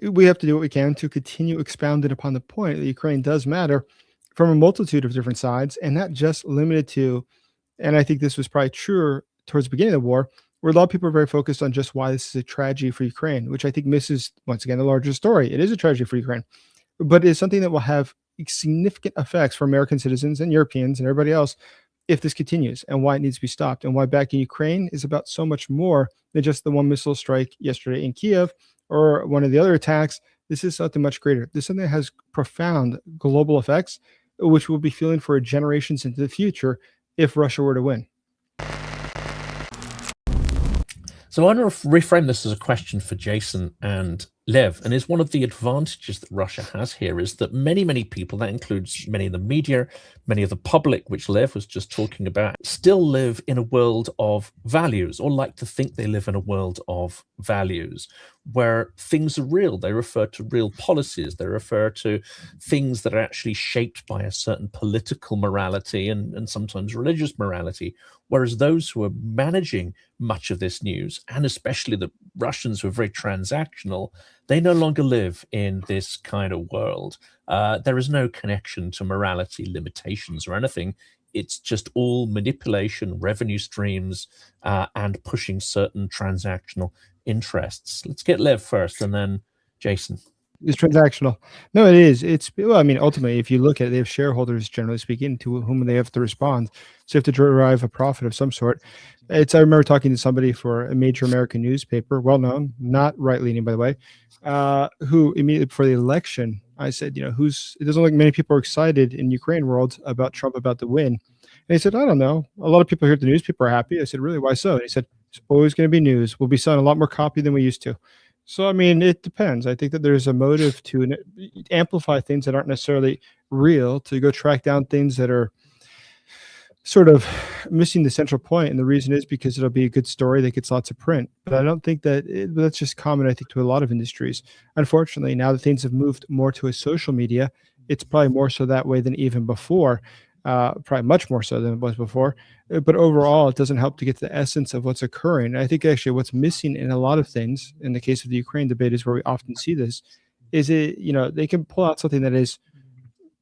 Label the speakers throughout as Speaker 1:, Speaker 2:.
Speaker 1: we have to do what we can to continue expounding upon the point that Ukraine does matter from a multitude of different sides, and not just limited to, and I think this was probably truer towards the beginning of the war, where a lot of people are very focused on just why this is a tragedy for Ukraine, which I think misses, once again, the larger story. It is a tragedy for Ukraine, but it's something that will have significant effects for American citizens and Europeans and everybody else if this continues, and why it needs to be stopped, and why backing Ukraine is about so much more than just the one missile strike yesterday in Kyiv or one of the other attacks. This is something much greater. This is something that has profound global effects, which we'll be feeling for generations into the future if Russia were to win.
Speaker 2: So I want to reframe this as a question for Jason and Lev, and is one of the advantages that Russia has here is that many people, that includes many of the media, many of the public, which Lev was just talking about, still live in a world of values, or like to think they live in a world of values, where things are real. They refer to real policies. They refer to things that are actually shaped by a certain political morality and sometimes religious morality. Whereas those who are managing much of this news, and especially the Russians who are very transactional, they no longer live in this kind of world. There is no connection to morality, limitations, or anything. It's just all manipulation, revenue streams, and pushing certain transactional interests. Let's get Lev first, and then Jason.
Speaker 1: It's transactional. No, it is. It's, well, I mean, ultimately, if you look at it, they have shareholders, generally speaking, to whom they have to respond. So you have to derive a profit of some sort. I remember talking to somebody for a major American newspaper, well known, not right leaning, by the way, who immediately before the election, I said, it doesn't look like many people are excited in Ukraine world about Trump about the win. And he said, I don't know. A lot of people here at the news, people are happy. I said, really? Why so? And he said, it's always going to be news. We'll be selling a lot more copy than we used to. So, I mean, it depends. I think that there's a motive to amplify things that aren't necessarily real, to go track down things that are sort of missing the central point. And the reason is because it'll be a good story that gets lots of print. But I don't think that that's just common, I think, to a lot of industries. Unfortunately, now that things have moved more to a social media, it's probably more so that way than even before. Probably much more so than it was before. But overall, it doesn't help to get to the essence of what's occurring. I think actually what's missing in a lot of things, in the case of the Ukraine debate, is where we often see this, is they can pull out something that is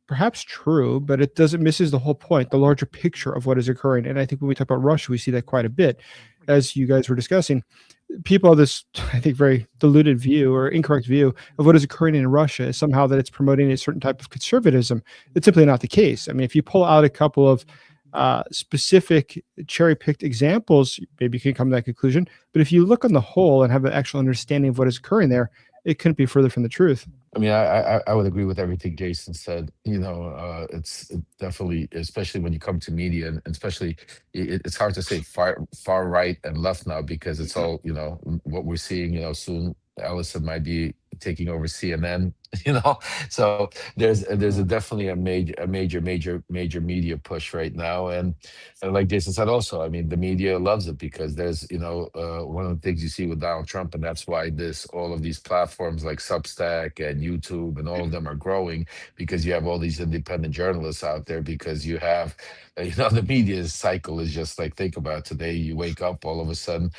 Speaker 1: perhaps true, but it misses the whole point, the larger picture of what is occurring. And I think when we talk about Russia, we see that quite a bit. As you guys were discussing, people have this, I think, very diluted view or incorrect view of what is occurring in Russia, is somehow that it's promoting a certain type of conservatism. It's simply not the case. I mean, if you pull out a couple of specific cherry-picked examples, maybe you can come to that conclusion. But if you look on the whole and have an actual understanding of what is occurring there, it couldn't be further from the truth.
Speaker 3: I mean, I would agree with everything Jason said. It's definitely, especially when you come to media, and especially it's hard to say far right and left now, because it's all, what we're seeing, soon Ellison might be taking over CNN, so there's definitely a major media push right now. And like Jason said also, I mean, the media loves it because there's, one of the things you see with Donald Trump, and that's why all of these platforms like Substack and YouTube and all of them are growing, because you have all these independent journalists out there, because you have, the media cycle is just like, think about it. Today, you wake up all of a sudden,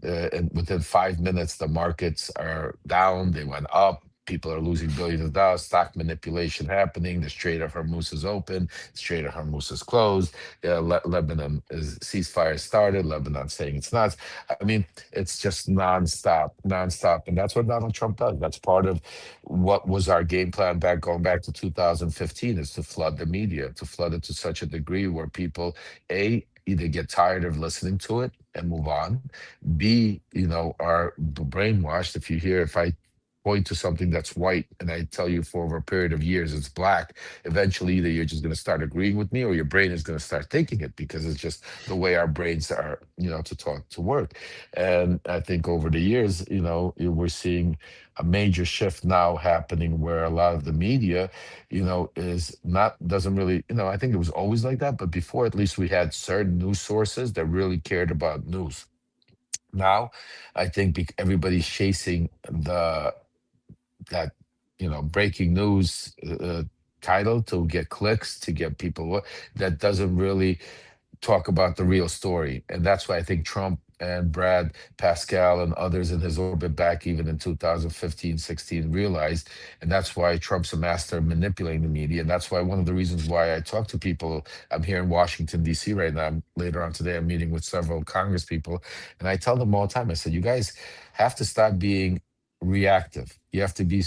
Speaker 3: and within 5 minutes, the markets are down, they went up. People are losing billions of dollars, stock manipulation happening. The Strait of Hormuz is open, Strait of Hormuz is closed. Lebanon ceasefire started, Lebanon saying it's not. I mean, it's just nonstop. And that's what Donald Trump does. That's part of what was our game plan going back to 2015, is to flood the media, to flood it to such a degree where people, either get tired of listening to it and move on, B, are brainwashed. If I point to something that's white and I tell you for over a period of years it's black, eventually either you're just going to start agreeing with me, or your brain is going to start thinking it, because it's just the way our brains are, to work. And I think over the years, we're seeing a major shift now happening, where a lot of the media, doesn't really, I think it was always like that, but before, at least, we had certain news sources that really cared about news. Now, I think everybody's chasing that breaking news title to get clicks, to get people, that doesn't really talk about the real story. And that's why I think Trump and Brad Pascal and others in his orbit back even in 2015, 16 realized. And that's why Trump's a master of manipulating the media. And that's why one of the reasons why I talk to people, I'm here in Washington, D.C. right now. Later on today, I'm meeting with several Congress people. And I tell them all the time, I said, you guys have to stop being reactive. You have to be,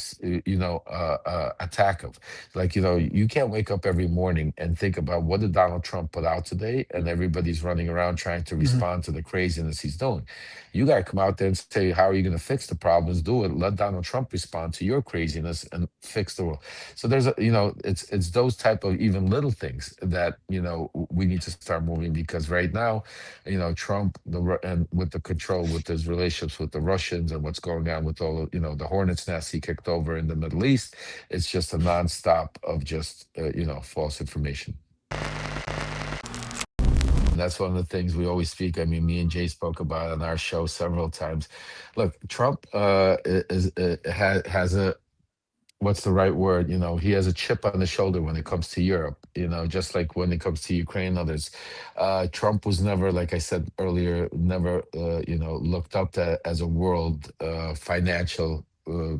Speaker 3: attackable. Like, you can't wake up every morning and think about what did Donald Trump put out today, and everybody's running around trying to respond to the craziness he's doing. You got to come out there and say, how are you going to fix the problems? Do it. Let Donald Trump respond to your craziness and fix the world. So there's it's those type of even little things that we need to start moving, because right now, Trump and with the control with his relationships with the Russians and what's going on with all the hornet's nest he kicked over in the Middle East, it's just a nonstop of just false information. And that's one of the things we always speak. I mean, me and Jay spoke about on our show several times. Look, Trump has a, what's the right word? He has a chip on the shoulder when it comes to Europe, just like when it comes to Ukraine and others. Trump was never, like I said earlier, never, looked up to as a world financial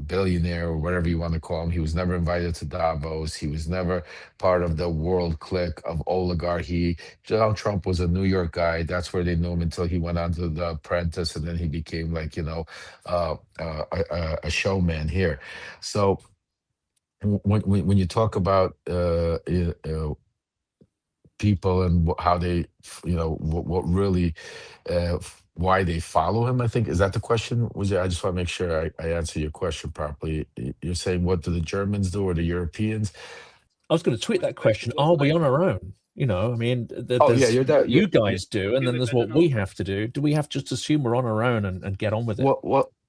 Speaker 3: billionaire or whatever you want to call him. He was never invited to Davos. He was never part of the world clique of oligarchy. Donald Trump was a New York guy. That's where they knew him until he went on to The Apprentice, and then he became like, a showman here. So when you talk about people and how they, what really, why they follow him, I think, is that the question? I just want to make sure I answer your question properly. You're saying, what do the Germans do or the Europeans?
Speaker 2: I was going to tweet that question. Are we on our own? I mean, you guys do, and then there's what we have to do. Do we have to just assume we're on our own and get on with it?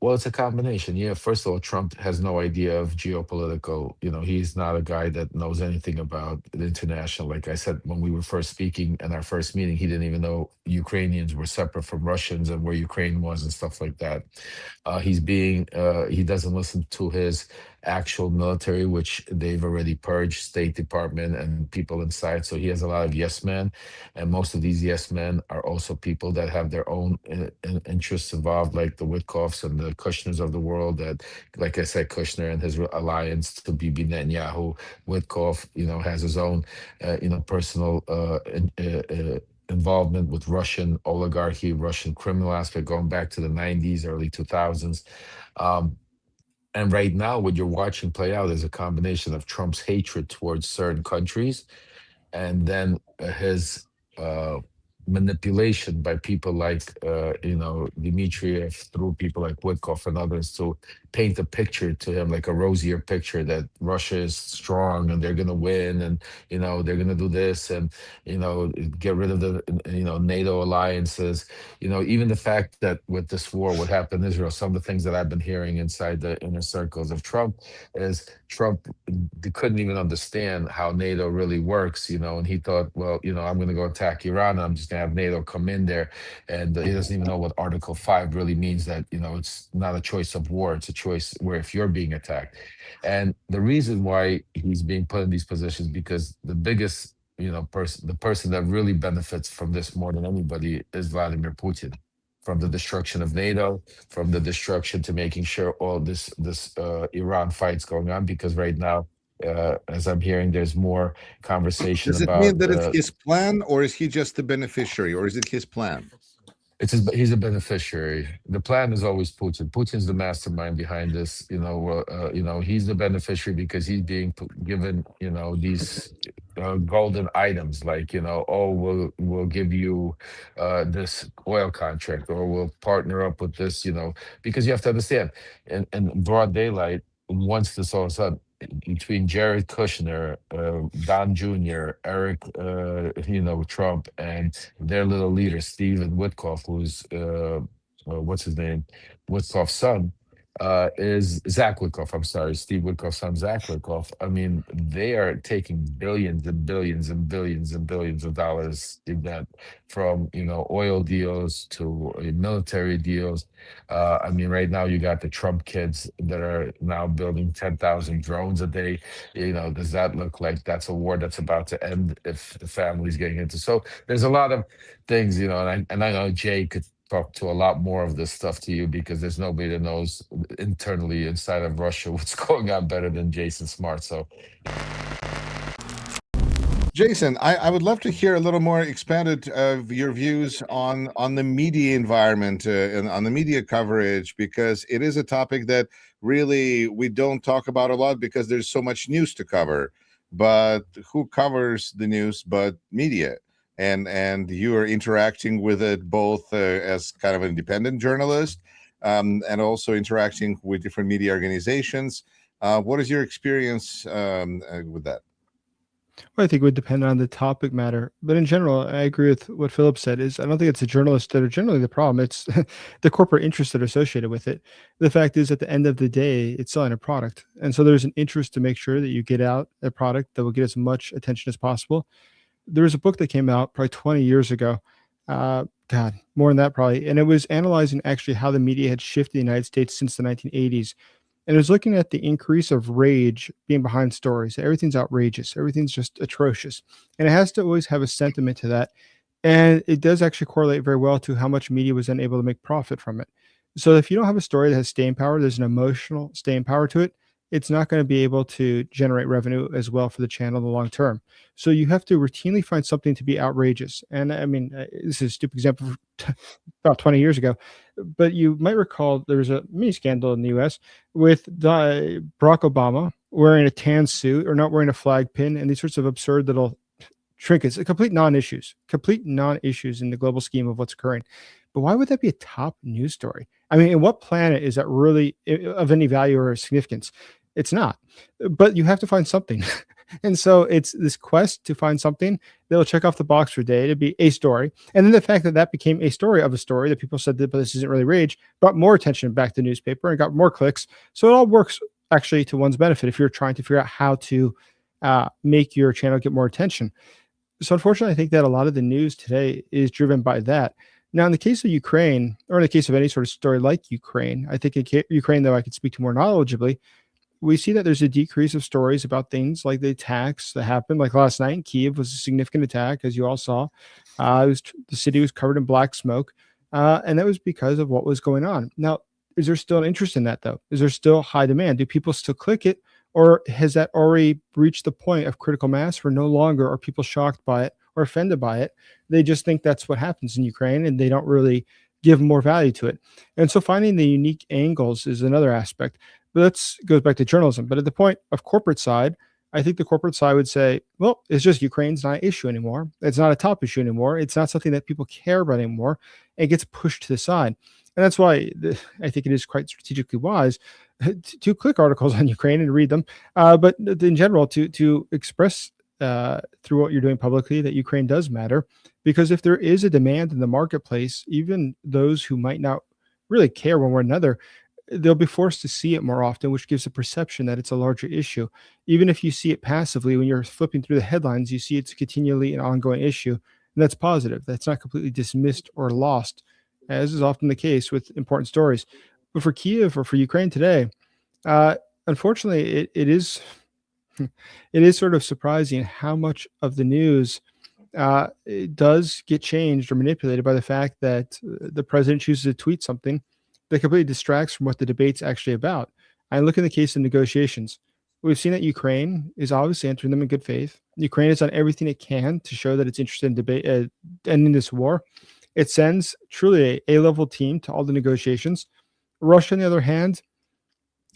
Speaker 3: Well, it's a combination. Yeah, first of all, Trump has no idea of geopolitical. He's not a guy that knows anything about the international. Like I said, when we were first speaking in our first meeting, he didn't even know Ukrainians were separate from Russians and where Ukraine was and stuff like that. He doesn't listen to his actual military, which they've already purged, State Department and people inside. So he has a lot of yes men, and most of these yes men are also people that have their own interests involved, like the Witkoffs and the Kushners of the world. That, like I said, Kushner and his alliance to Bibi Netanyahu, Witkoff, has his own, personal involvement with Russian oligarchy, Russian criminal aspect, going back to the 90s, early 2000s. And right now, what you're watching play out is a combination of Trump's hatred towards certain countries, and then his manipulation by people like, Dmitriev, through people like Witkoff and others, to paint a picture to him, like a rosier picture, that Russia is strong and they're going to win, and, they're going to do this, and, get rid of the, NATO alliances. Even the fact that with this war, what happened in Israel, some of the things that I've been hearing inside the inner circles of Trump is Trump couldn't even understand how NATO really works, and he thought, well, I'm going to go attack Iran. I'm just going to have NATO come in there. And he doesn't even know what Article 5 really means, that, it's not a choice of war. It's a choice where if you're being attacked. And the reason why he's being put in these positions, because the biggest, the person that really benefits from this more than anybody is Vladimir Putin. From the destruction of NATO, from the destruction to making sure all this Iran fight's going on, because right now, as I'm hearing, there's more conversation about.
Speaker 4: Does it mean that it's his plan, or is he just the beneficiary, or is it his plan?
Speaker 3: He's a beneficiary. The plan is always Putin. Putin's the mastermind behind this. He's the beneficiary because he's being given, these golden items, like, we'll give you this oil contract, or we'll partner up with this, because you have to understand, in broad daylight, once this all of a sudden, between Jared Kushner, Don Jr., Eric, Trump, and their little leader, Steven Witkoff, who's, what's his name? Witkoff's son, is Zach Witkoff. I'm sorry, Steve Witkoff's son, Zach Witkoff. I mean, they are taking billions and billions and billions and billions of dollars in that, from, oil deals to military deals. I mean, right now you got the Trump kids that are now building 10,000 drones a day. Does that look like that's a war that's about to end if the family's getting into? So there's a lot of things, and I know Jay could talk to a lot more of this stuff to you, because there's nobody that knows internally inside of Russia what's going on better than Jason Smart. So
Speaker 4: Jason, I would love to hear a little more expanded of your views on the media environment and on the media coverage, because it is a topic that really we don't talk about a lot because there's so much news to cover. But who covers the news but media? And you are interacting with it both as kind of an independent journalist and also interacting with different media organizations. What is your experience with that?
Speaker 1: Well, I think it would depend on the topic matter. But in general, I agree with what Philip said. Is I don't think it's the journalists that are generally the problem. It's the corporate interests that are associated with it. The fact is, at the end of the day, it's selling a product. And so there's an interest to make sure that you get out a product that will get as much attention as possible. There was a book that came out probably 20 years ago. God, more than that probably. And it was analyzing actually how the media had shifted the United States since the 1980s. And it was looking at the increase of rage being behind stories. Everything's outrageous. Everything's just atrocious. And it has to always have a sentiment to that. And it does actually correlate very well to how much media was then able to make profit from it. So if you don't have a story that has staying power, there's an emotional staying power to it, it's not going to be able to generate revenue as well for the channel in the long term. So you have to routinely find something to be outrageous. And I mean, this is a stupid example about 20 years ago, but you might recall there was a mini scandal in the US with Barack Obama wearing a tan suit or not wearing a flag pin and these sorts of absurd little trinkets, complete non-issues in the global scheme of what's occurring. But why would that be a top news story? I mean, in what planet is that really of any value or significance? It's not. But you have to find something. And so it's this quest to find something that will check off the box for a day to be a story. And then the fact that that became a story of a story that people said that, but this isn't really rage, brought more attention back to the newspaper and got more clicks. So it all works actually to one's benefit if you're trying to figure out how to make your channel get more attention. So unfortunately, I think that a lot of the news today is driven by that. Now, in the case of Ukraine, or in the case of any sort of story like Ukraine, I think in Ukraine, though I could speak to more knowledgeably, we see that there's a decrease of stories about things like the attacks that happened. Like last night in Kyiv was a significant attack, as you all saw. The city was covered in black smoke, and that was because of what was going on. Now, is there still an interest in that, though? Is there still high demand? Do people still click it? Or has that already reached the point of critical mass where no longer are people shocked by it or offended by it? They just think that's what happens in Ukraine, and they don't really give more value to it. And so finding the unique angles is another aspect. But that goes back to journalism. But at the point of corporate side, I think the corporate side would say, well, it's just Ukraine's not an issue anymore. It's not a top issue anymore. It's not something that people care about anymore. It gets pushed to the side. And that's why I think it is quite strategically wise to click articles on Ukraine and read them. But in general, to express through what you're doing publicly that Ukraine does matter. Because if there is a demand in the marketplace, even those who might not really care one way or another, they'll be forced to see it more often, which gives a perception that it's a larger issue. Even if you see it passively, when you're flipping through the headlines, you see it's continually an ongoing issue. And that's positive. That's not completely dismissed or lost, as is often the case with important stories. But for Kyiv or for Ukraine today, unfortunately, it is sort of surprising how much of the news it does get changed or manipulated by the fact that the president chooses to tweet something that completely distracts from what the debate's actually about. I look in the case of negotiations. We've seen that Ukraine is obviously entering them in good faith. Ukraine has done everything it can to show that it's interested in debate, ending this war. It sends truly a A-level team to all the negotiations. Russia, on the other hand,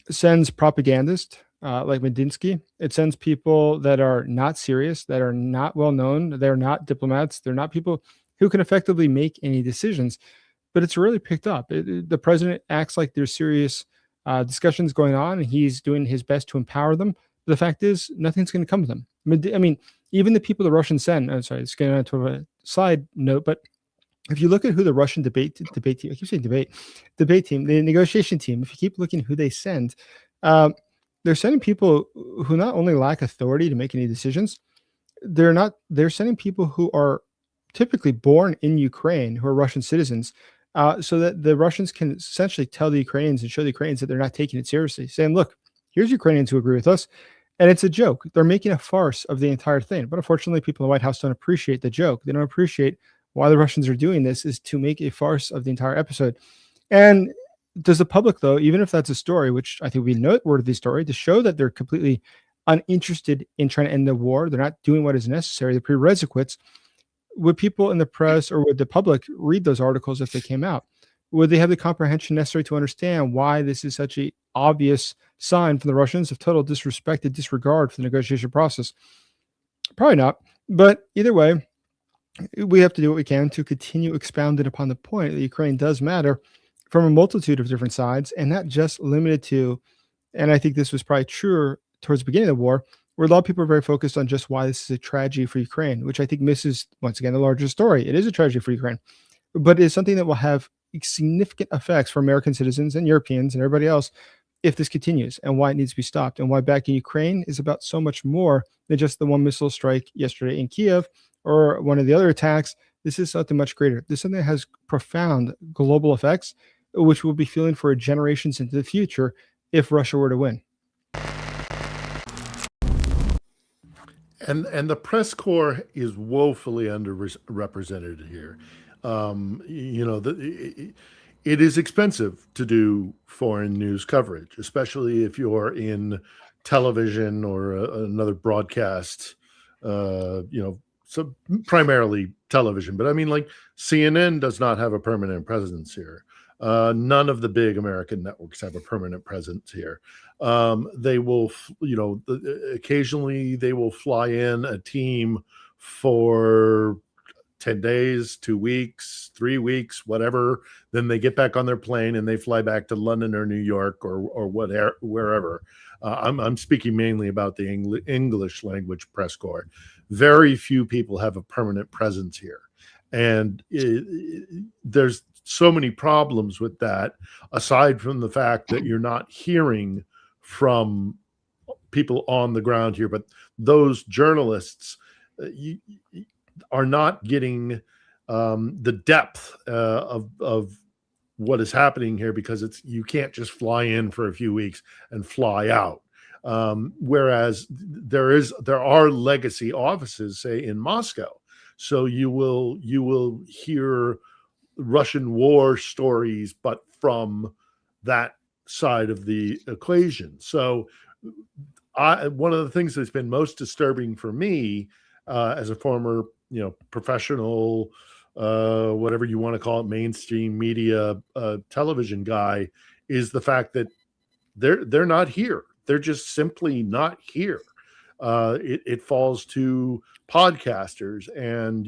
Speaker 1: sends propagandists like Medinsky. It sends people that are not serious, that are not well known. They're not diplomats. They're not people who can effectively make any decisions. But it's really picked up. The president acts like there's serious discussions going on, and he's doing his best to empower them. But the fact is, nothing's going to come to them. I mean, even the people the Russians send. I'm sorry, it's going on to a side note, but if you look at who the Russian debate team, I keep saying debate team, the negotiation team, if you keep looking who they send, they're sending people who not only lack authority to make any decisions, they're sending people who are typically born in Ukraine, who are Russian citizens, so that the Russians can essentially tell the Ukrainians and show the Ukrainians that they're not taking it seriously, saying, look, here's Ukrainians who agree with us. And it's a joke. They're making a farce of the entire thing. But unfortunately, people in the White House don't appreciate the joke. They don't appreciate why the Russians are doing this is to make a farce of the entire episode. And does the public, though, even if that's a story, which I think would be a noteworthy story, to show that they're completely uninterested in trying to end the war, they're not doing what is necessary, the prerequisites, would people in the press or would the public read those articles if they came out? Would they have the comprehension necessary to understand why this is such a obvious sign from the Russians of total disrespect and disregard for the negotiation process? Probably not. But either way, we have to do what we can to continue expounding upon the point that Ukraine does matter from a multitude of different sides, and not just limited to, and I think this was probably truer towards the beginning of the war, where a lot of people are very focused on just why this is a tragedy for Ukraine, which I think misses, once again, the larger story. It is a tragedy for Ukraine, but it is something that will have significant effects for American citizens and Europeans and everybody else if this continues, and why it needs to be stopped, and why backing Ukraine is about so much more than just the one missile strike yesterday in Kyiv or one of the other attacks. This is something much greater. This is something that has profound global effects, which we'll be feeling for generations into the future if Russia were to win.
Speaker 5: And the press corps is woefully underrepresented here. It is expensive to do foreign news coverage, especially if you're in television or another broadcast, so primarily television. But I mean, like CNN does not have a permanent presence here. None of the big American networks have a permanent presence here. They will, occasionally they will fly in a team for 10 days, 2 weeks, 3 weeks, whatever. Then they get back on their plane and they fly back to London or New York or whatever, wherever. I'm speaking mainly about the English language press corps. Very few people have a permanent presence here. And there's so many problems with that, aside from the fact that you're not hearing from people on the ground here, but those journalists are not getting the depth of what is happening here, because you can't just fly in for a few weeks and fly out. Whereas there are legacy offices, say in Moscow, so you will hear Russian war stories, but from that side of the equation. So one of the things that's been most disturbing for me as a former, professional, whatever you want to call it, mainstream media, television guy, is the fact that they're not here. They're just simply not here. It falls to podcasters, and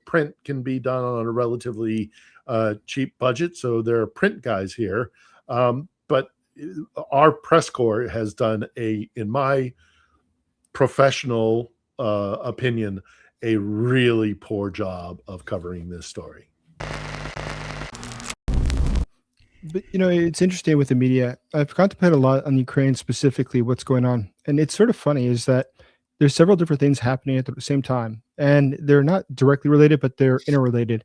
Speaker 5: print can be done on a relatively cheap budget, so there are print guys here. But our press corps has done in my professional opinion, a really poor job of covering this story.
Speaker 1: But, it's interesting with the media. I've contemplated a lot on Ukraine specifically, what's going on. And it's sort of funny is that there's several different things happening at the same time. And they're not directly related, but they're interrelated.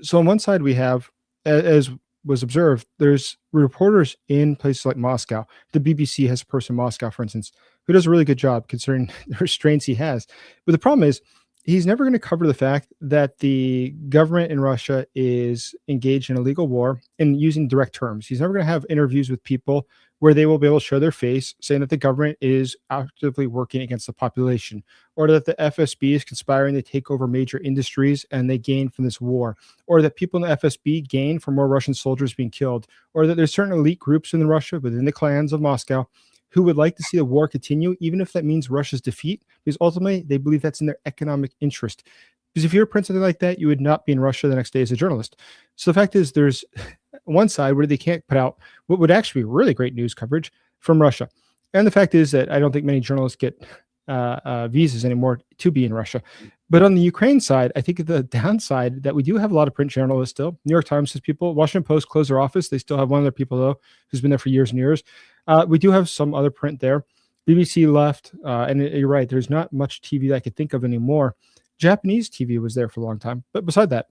Speaker 1: So on one side, we have, as was observed, there's reporters in places like Moscow. The BBC has a person in Moscow, for instance, who does a really good job considering the restraints he has. But the problem is, he's never going to cover the fact that the government in Russia is engaged in a legal war and using direct terms. He's never going to have interviews with people where they will be able to show their face saying that the government is actively working against the population, or that the FSB is conspiring to take over major industries and they gain from this war, or that people in the FSB gain from more Russian soldiers being killed, or that there's certain elite groups in Russia within the clans of Moscow who would like to see the war continue, even if that means Russia's defeat, because ultimately they believe that's in their economic interest. Because if you're printing something like that, you would not be in Russia the next day as a journalist. So the fact is, there's one side where they can't put out what would actually be really great news coverage from Russia. And the fact is that I don't think many journalists get visas anymore to be in Russia. But on the Ukraine side, I think the downside that we do have a lot of print journalists still. New York Times has people. Washington Post closed their office. They still have one of their people, though, who's been there for years and years. We do have some other print there. BBC left. And you're right, there's not much TV that I could think of anymore. Japanese TV was there for a long time. But beside that,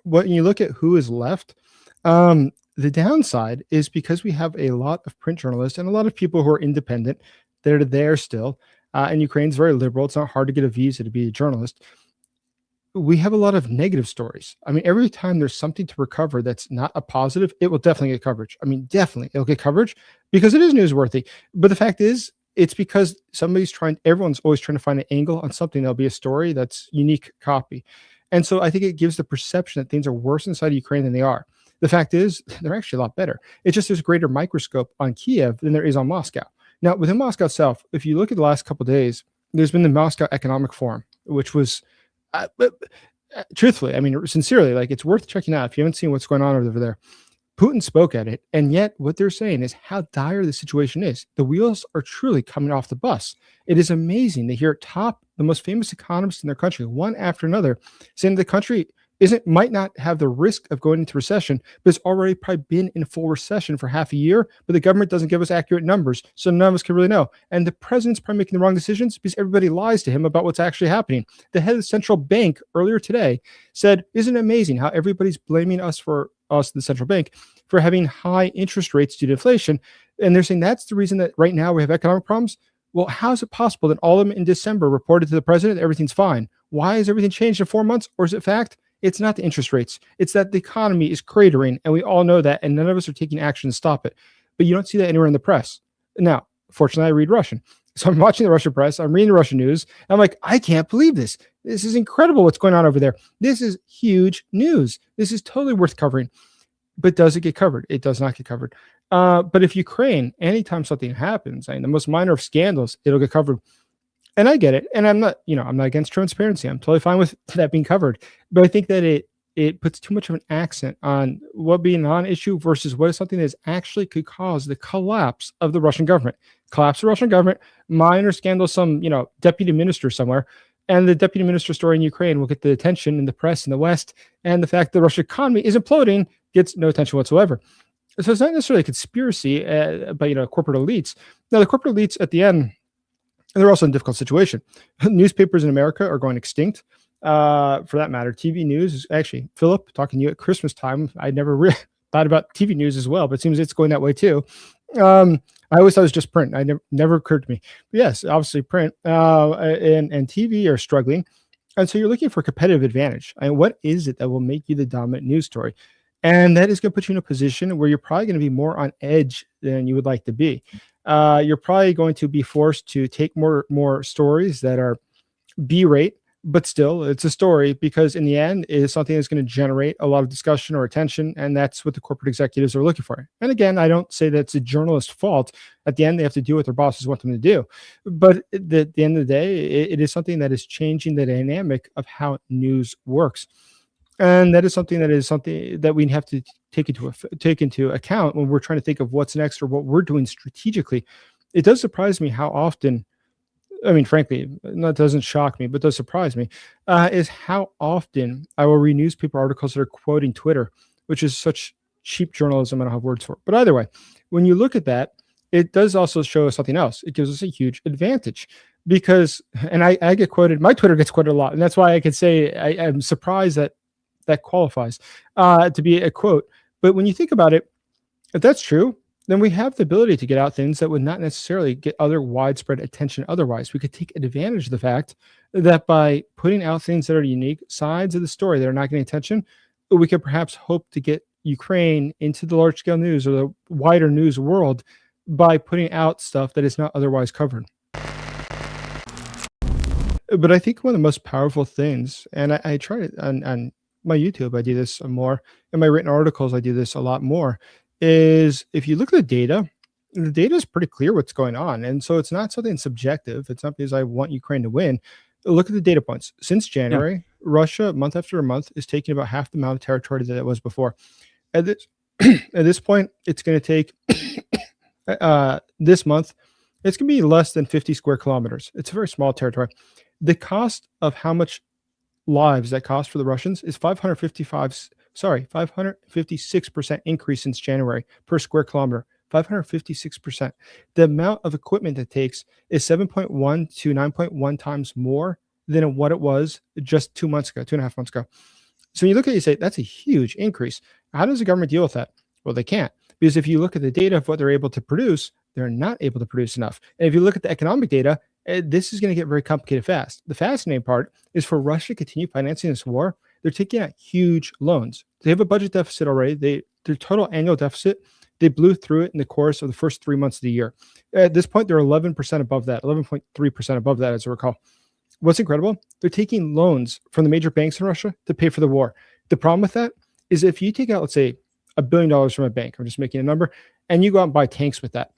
Speaker 1: when you look at who is left, the downside is because we have a lot of print journalists and a lot of people who are independent. They're there still. And Ukraine's very liberal. It's not hard to get a visa to be a journalist. we have a lot of negative stories. I mean, every time there's something to recover that's not a positive, it will definitely get coverage. I mean, definitely it'll get coverage because it is newsworthy. But the fact is, it's because everyone's always trying to find an angle on something that'll be a story that's unique copy. And so I think it gives the perception that things are worse inside Ukraine than they are. The fact is, they're actually a lot better. It's just there's a greater microscope on Kyiv than there is on Moscow. Now, within Moscow itself, if you look at the last couple of days, there's been the Moscow Economic Forum, which was, truthfully, I mean, sincerely, like, it's worth checking out if you haven't seen what's going on over there. Putin spoke at it, and yet what they're saying is how dire the situation is. The wheels are truly coming off the bus. It is amazing to hear the most famous economists in their country, one after another, saying the country might not have the risk of going into recession, but it's already probably been in full recession for half a year, but the government doesn't give us accurate numbers, so none of us can really know. And the president's probably making the wrong decisions because everybody lies to him about what's actually happening. The head of the central bank earlier today said, isn't it amazing how everybody's blaming us, the central bank, for having high interest rates due to inflation? And they're saying that's the reason that right now we have economic problems. Well, how is it possible that all of them in December reported to the president that everything's fine? Why has everything changed in 4 months? Or is it fact? It's not the interest rates. It's that the economy is cratering, and we all know that, and none of us are taking action to stop it. But you don't see that anywhere in the press. Now, fortunately, I read Russian. So I'm watching the Russian press. I'm reading the Russian news. I'm like, I can't believe this. This is incredible what's going on over there. This is huge news. This is totally worth covering. But does it get covered? It does not get covered. But if Ukraine, anytime something happens, I mean, the most minor of scandals, it'll get covered. And I get it. And I'm not against transparency. I'm totally fine with that being covered. But I think that it puts too much of an accent on what being a non-issue versus what is something that actually could cause the collapse of the Russian government. Collapse of the Russian government, minor scandal, some, deputy minister somewhere. And the deputy minister story in Ukraine will get the attention in the press in the West. And the fact the Russian economy is imploding gets no attention whatsoever. So it's not necessarily a conspiracy by corporate elites. Now, the corporate elites at the end, they're also in a difficult situation. Newspapers in America are going extinct. For that matter, TV news is actually, Philip, talking to you at Christmas time, I never thought about TV news as well, but it seems it's going that way too. I always thought it was just print. Never occurred to me. But yes, obviously print and TV are struggling. And so you're looking for competitive advantage. And what is it that will make you the dominant news story? And that is going to put you in a position where you're probably going to be more on edge than you would like to be. You're probably going to be forced to take more stories that are B-rate, but still it's a story, because in the end it is something that's going to generate a lot of discussion or attention, and that's what the corporate executives are looking for. And again, I don't say that's a journalist's fault. At the end, they have to do what their bosses want them to do. But at the end of the day, it is something that is changing the dynamic of how news works. And that is something that we have to take into account when we're trying to think of what's next or what we're doing strategically. It does surprise me how often, I mean, frankly, that doesn't shock me, but does surprise me, is how often I will read newspaper articles that are quoting Twitter, which is such cheap journalism I don't have words for. But either way, when you look at that, it does also show us something else. It gives us a huge advantage. Because, and I get quoted, my Twitter gets quoted a lot, and that's why I could say I'm surprised that qualifies to be a quote. But when you think about it, if that's true, then we have the ability to get out things that would not necessarily get other widespread attention otherwise. We could take advantage of the fact that by putting out things that are unique sides of the story that are not getting attention, we could perhaps hope to get Ukraine into the large-scale news or the wider news world by putting out stuff that is not otherwise covered. But I think one of the most powerful things, and I try it on my YouTube, I do this more. In my written articles, I do this a lot more, is if you look at the data is pretty clear what's going on. And so it's not something subjective. It's not because I want Ukraine to win. Look at the data points. Since January, Russia, month after month, is taking about half the amount of territory that it was before. At this point, it's going to take, this month, it's going to be less than 50 square kilometers. It's a very small territory. The cost of how much lives that cost for the Russians is 556% increase since January per square kilometer. 556%. The amount of equipment it takes is 7.1 to 9.1 times more than what it was just 2 months ago, 2.5 months ago. So when you look at it, you say that's a huge increase. How does the government deal with that? Well, they can't, because if you look at the data of what they're able to produce, they're not able to produce enough. And if you look at the economic data, This is going to get very complicated fast. The fascinating part is for Russia to continue financing this war, they're taking out huge loans. They have a budget deficit already. Their total annual deficit, they blew through it in the course of the first 3 months of the year. At this point, they're 11% above that, 11.3% above that, as I recall. What's incredible? They're taking loans from the major banks in Russia to pay for the war. The problem with that is if you take out, let's say, $1 billion from a bank, I'm just making a number, and you go out and buy tanks with that.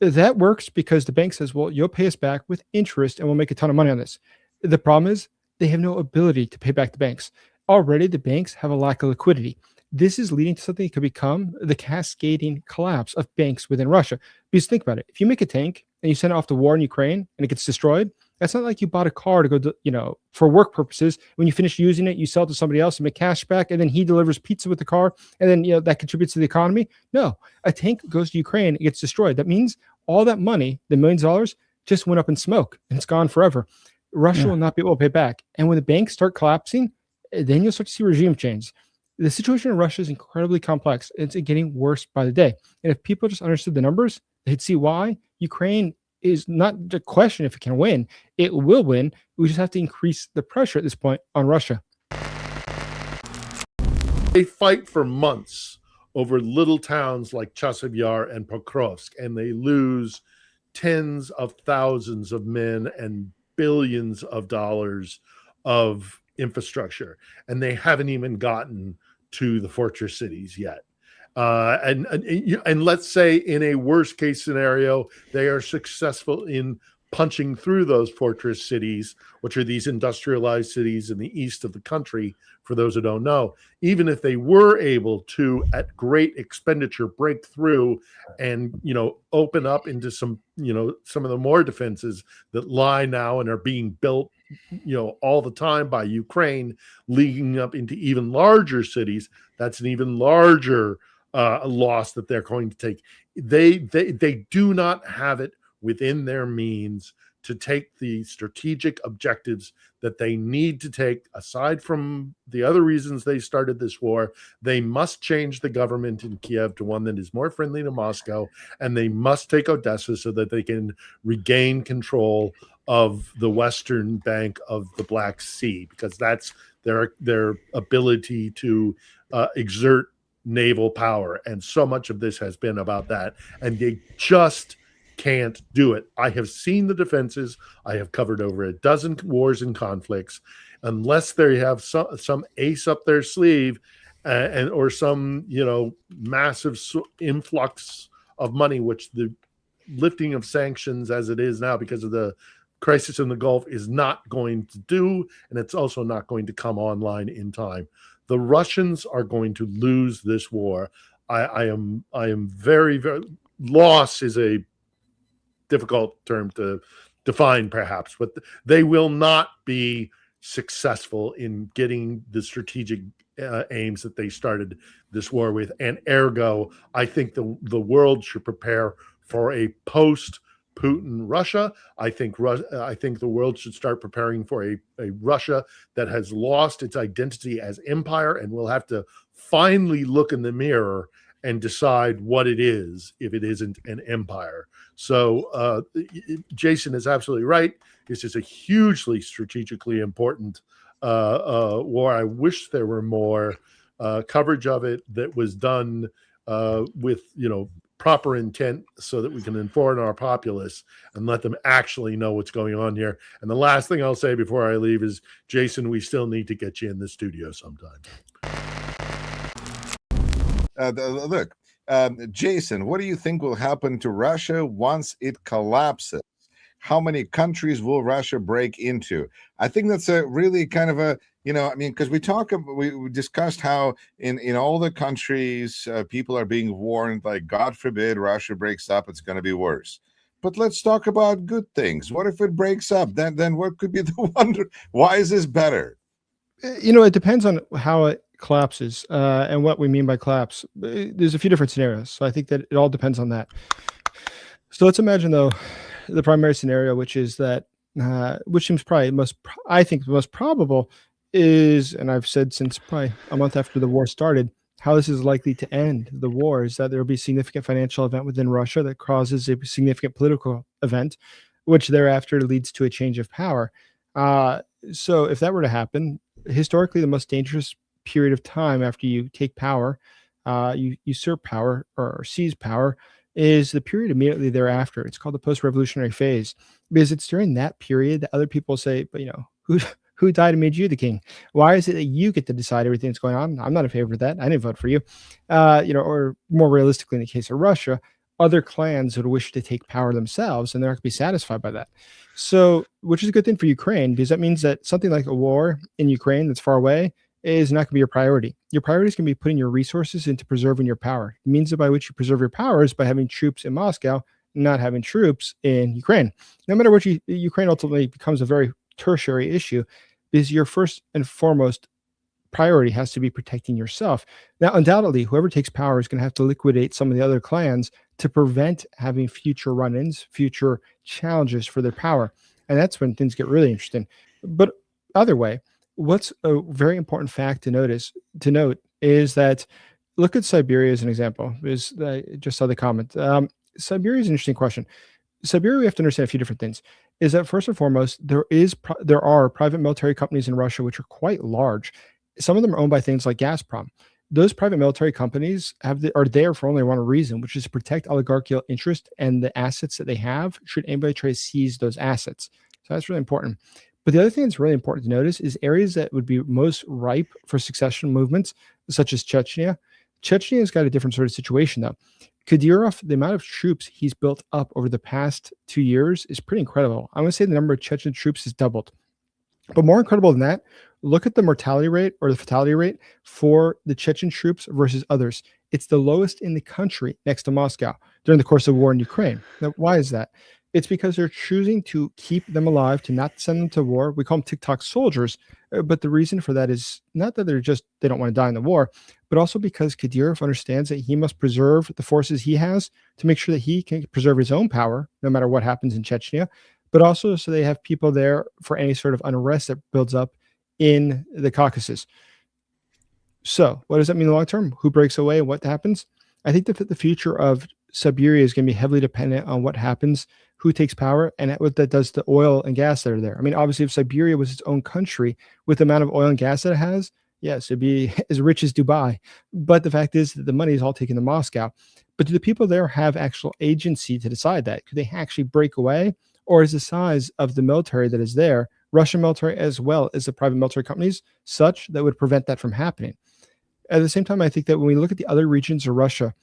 Speaker 1: That works because the bank says, well, you'll pay us back with interest and we'll make a ton of money on this. The problem is they have no ability to pay back the banks. Already, the banks have a lack of liquidity. This is leading to something that could become the cascading collapse of banks within Russia. Because think about it. If you make a tank and you send it off to war in Ukraine and it gets destroyed, that's not like you bought a car to go, for work purposes. When you finish using it, you sell it to somebody else and make cash back, and then he delivers pizza with the car, and then that contributes to the economy. No, a tank goes to Ukraine, it gets destroyed. That means all that money, the millions of dollars, just went up in smoke and it's gone forever. Russia will not be able to pay back. And when the banks start collapsing, then you'll start to see regime change. The situation in Russia is incredibly complex. It's getting worse by the day. And if people just understood the numbers, they'd see why Ukraine is not the question if it can win. It will win. We just have to increase the pressure at this point on Russia.
Speaker 5: They fight for months over little towns like Chasiv Yar and Pokrovsk, and they lose tens of thousands of men and billions of dollars of infrastructure, and they haven't even gotten to the fortress cities yet. And let's say in a worst case scenario, they are successful in punching through those fortress cities, which are these industrialized cities in the east of the country, for those who don't know. Even if they were able to, at great expenditure, break through and, open up into some of the more defenses that lie now and are being built, all the time by Ukraine, leading up into even larger cities, that's an even larger loss that they're going to take. They do not have it within their means to take the strategic objectives that they need to take. Aside from the other reasons they started this war, they must change the government in Kiev to one that is more friendly to Moscow, and they must take Odessa so that they can regain control of the western bank of the Black Sea, because that's their ability to exert naval power. And so much of this has been about that, and they just can't do it. I have seen the defenses. I have covered over a dozen wars and conflicts. Unless they have some ace up their sleeve or some massive influx of money, which the lifting of sanctions as it is now because of the crisis in the Gulf is not going to do, and it's also not going to come online in time. The Russians are going to lose this war. I am very, very, loss is a difficult term to define perhaps, but they will not be successful in getting the strategic aims that they started this war with. And ergo, I think the world should prepare for a post-Putin Russia. I think the world should start preparing for a Russia that has lost its identity as empire and will have to finally look in the mirror and decide what it is if it isn't an empire. So Jason is absolutely right. This is a hugely strategically important war. I wish there were more coverage of it that was done with proper intent so that we can inform our populace and let them actually know what's going on here. And the last thing I'll say before I leave is, Jason, we still need to get you in the studio sometime.
Speaker 4: Look, Jason, what do you think will happen to Russia once it collapses? How many countries will Russia break into? I think that's a really kind of a, because we discussed how in all the countries, people are being warned, like, God forbid Russia breaks up, it's going to be worse. But let's talk about good things. What if it breaks up? Then what could be the wonder? Why is this better?
Speaker 1: It depends on how it collapses and what we mean by collapse. There's a few different scenarios, so I think that it all depends on that. So let's imagine, though, the primary scenario, which is that, which seems probably I think the most probable is, and I've said since probably a month after the war started, how this is likely to end the war is that there will be significant financial event within Russia that causes a significant political event. which thereafter leads to a change of power. So if that were to happen, historically, the most dangerous period of time after you take power, you usurp power or seize power, is the period immediately thereafter. It's called the post-revolutionary phase, because it's during that period that other people say, but who died and made you the king? Why is it that you get to decide everything that's going on? I'm not in favor of that. I didn't vote for you. Or more realistically, in the case of Russia, other clans would wish to take power themselves, and they're not going to be satisfied by that. So, which is a good thing for Ukraine, because that means that something like a war in Ukraine that's far away is not going to be your priority. Your priority is going to be putting your resources into preserving your power. The means by which you preserve your power is by having troops in Moscow, not having troops in Ukraine. No matter what, Ukraine ultimately becomes a very tertiary issue, because your first and foremost priority has to be protecting yourself. Now, undoubtedly, whoever takes power is going to have to liquidate some of the other clans to prevent having future run-ins, future challenges for their power. And that's when things get really interesting. But either way, what's a very important fact to note is that, look at Siberia as an example, because I just saw the comment. Siberia is an interesting question. Siberia, we have to understand a few different things. Is that first and foremost, there are private military companies in Russia which are quite large. Some of them are owned by things like Gazprom. Those private military companies are there for only one reason, which is to protect oligarchical interest and the assets that they have, should anybody try to seize those assets. So that's really important. But the other thing that's really important to notice is areas that would be most ripe for succession movements, such as Chechnya. Chechnya has got a different sort of situation, though. Kadyrov, the amount of troops he's built up over the past 2 years is pretty incredible. I'm going to say the number of Chechen troops has doubled. But more incredible than that, look at the mortality rate or the fatality rate for the Chechen troops versus others. It's the lowest in the country next to Moscow during the course of war in Ukraine. Now, why is that? It's because they're choosing to keep them alive, to not send them to war. We call them TikTok soldiers. But the reason for that is not that they don't want to die in the war, but also because Kadyrov understands that he must preserve the forces he has to make sure that he can preserve his own power, no matter what happens in Chechnya, but also so they have people there for any sort of unrest that builds up in the Caucasus. So what does that mean in the long term? Who breaks away and what happens? I think that the future of Siberia is going to be heavily dependent on what happens, who takes power, and what that does to oil and gas that are there. I mean, obviously, if Siberia was its own country with the amount of oil and gas that it has, yes, it'd be as rich as Dubai. But the fact is that the money is all taken to Moscow. But do the people there have actual agency to decide that? Could they actually break away? Or is the size of the military that is there, Russian military as well as the private military companies, such that would prevent that from happening? At the same time, I think that when we look at the other regions of Russia,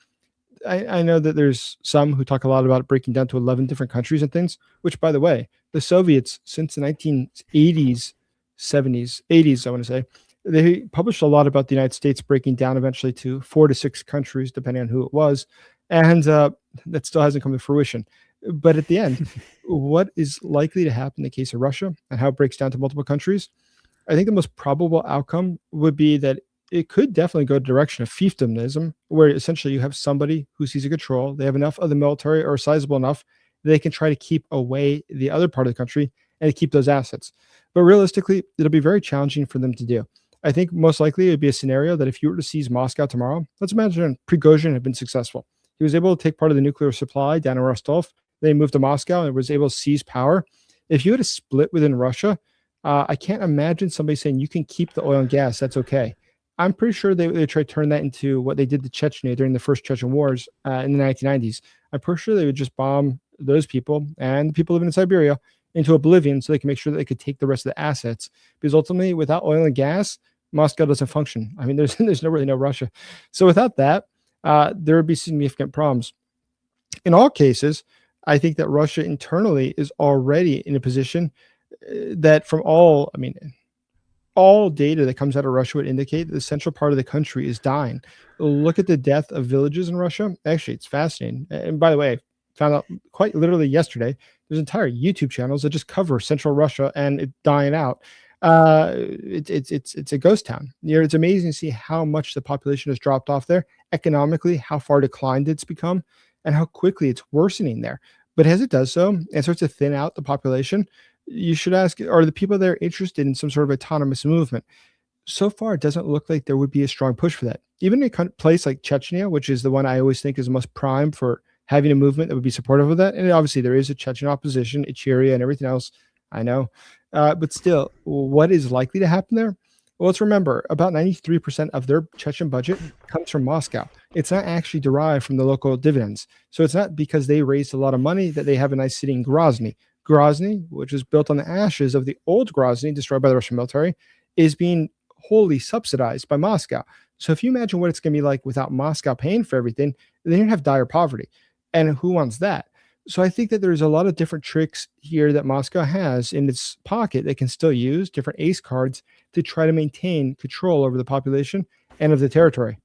Speaker 1: I know that there's some who talk a lot about breaking down to 11 different countries and things, which, by the way, the Soviets, since the 1980s, 70s, 80s, I want to say, they published a lot about the United States breaking down eventually to 4 to 6 countries, depending on who it was. And that still hasn't come to fruition. But at the end, what is likely to happen in the case of Russia and how it breaks down to multiple countries? I think the most probable outcome would be that it could definitely go the direction of fiefdomnism, where essentially you have somebody who sees a control. They have enough of the military or sizable enough that they can try to keep away the other part of the country and to keep those assets. But realistically, it'll be very challenging for them to do. I think most likely it would be a scenario that if you were to seize Moscow tomorrow, let's imagine Prigozhin had been successful. He was able to take part of the nuclear supply down in Rostov. Then he moved to Moscow and was able to seize power. If you had a split within Russia, I can't imagine somebody saying you can keep the oil and gas. That's okay. I'm pretty sure they tried to turn that into what they did to Chechnya during the first Chechen wars in the 1990s. I'm pretty sure they would just bomb those people and the people living in Siberia into oblivion so they can make sure that they could take the rest of the assets. Because ultimately, without oil and gas, Moscow doesn't function. I mean, there's really no Russia. So without that, there would be significant problems. In all cases, I think that Russia internally is already in a position that from all data that comes out of Russia would indicate that the central part of the country is dying. Look at the death of villages in Russia. Actually, it's fascinating. And by the way, I found out quite literally yesterday, there's entire YouTube channels that just cover central Russia and it dying out. It's a ghost town. It's amazing to see how much the population has dropped off there, economically, how far declined it's become, and how quickly it's worsening there. But as it does so and starts to thin out the population, you should ask, are the people there interested in some sort of autonomous movement? So far, it doesn't look like there would be a strong push for that. Even in a place like Chechnya, which is the one I always think is the most prime for having a movement that would be supportive of that. And obviously there is a Chechen opposition, Ichirya and everything else, I know. But still, what is likely to happen there? Well, let's remember, about 93% of their Chechen budget comes from Moscow. It's not actually derived from the local dividends. So it's not because they raised a lot of money that they have a nice city in Grozny. Grozny, which is built on the ashes of the old Grozny destroyed by the Russian military, is being wholly subsidized by Moscow. So if you imagine what it's going to be like without Moscow paying for everything, then you're going to have dire poverty. And who wants that? So I think that there's a lot of different tricks here that Moscow has in its pocket that can still use, different ace cards, to try to maintain control over the population and of the territory.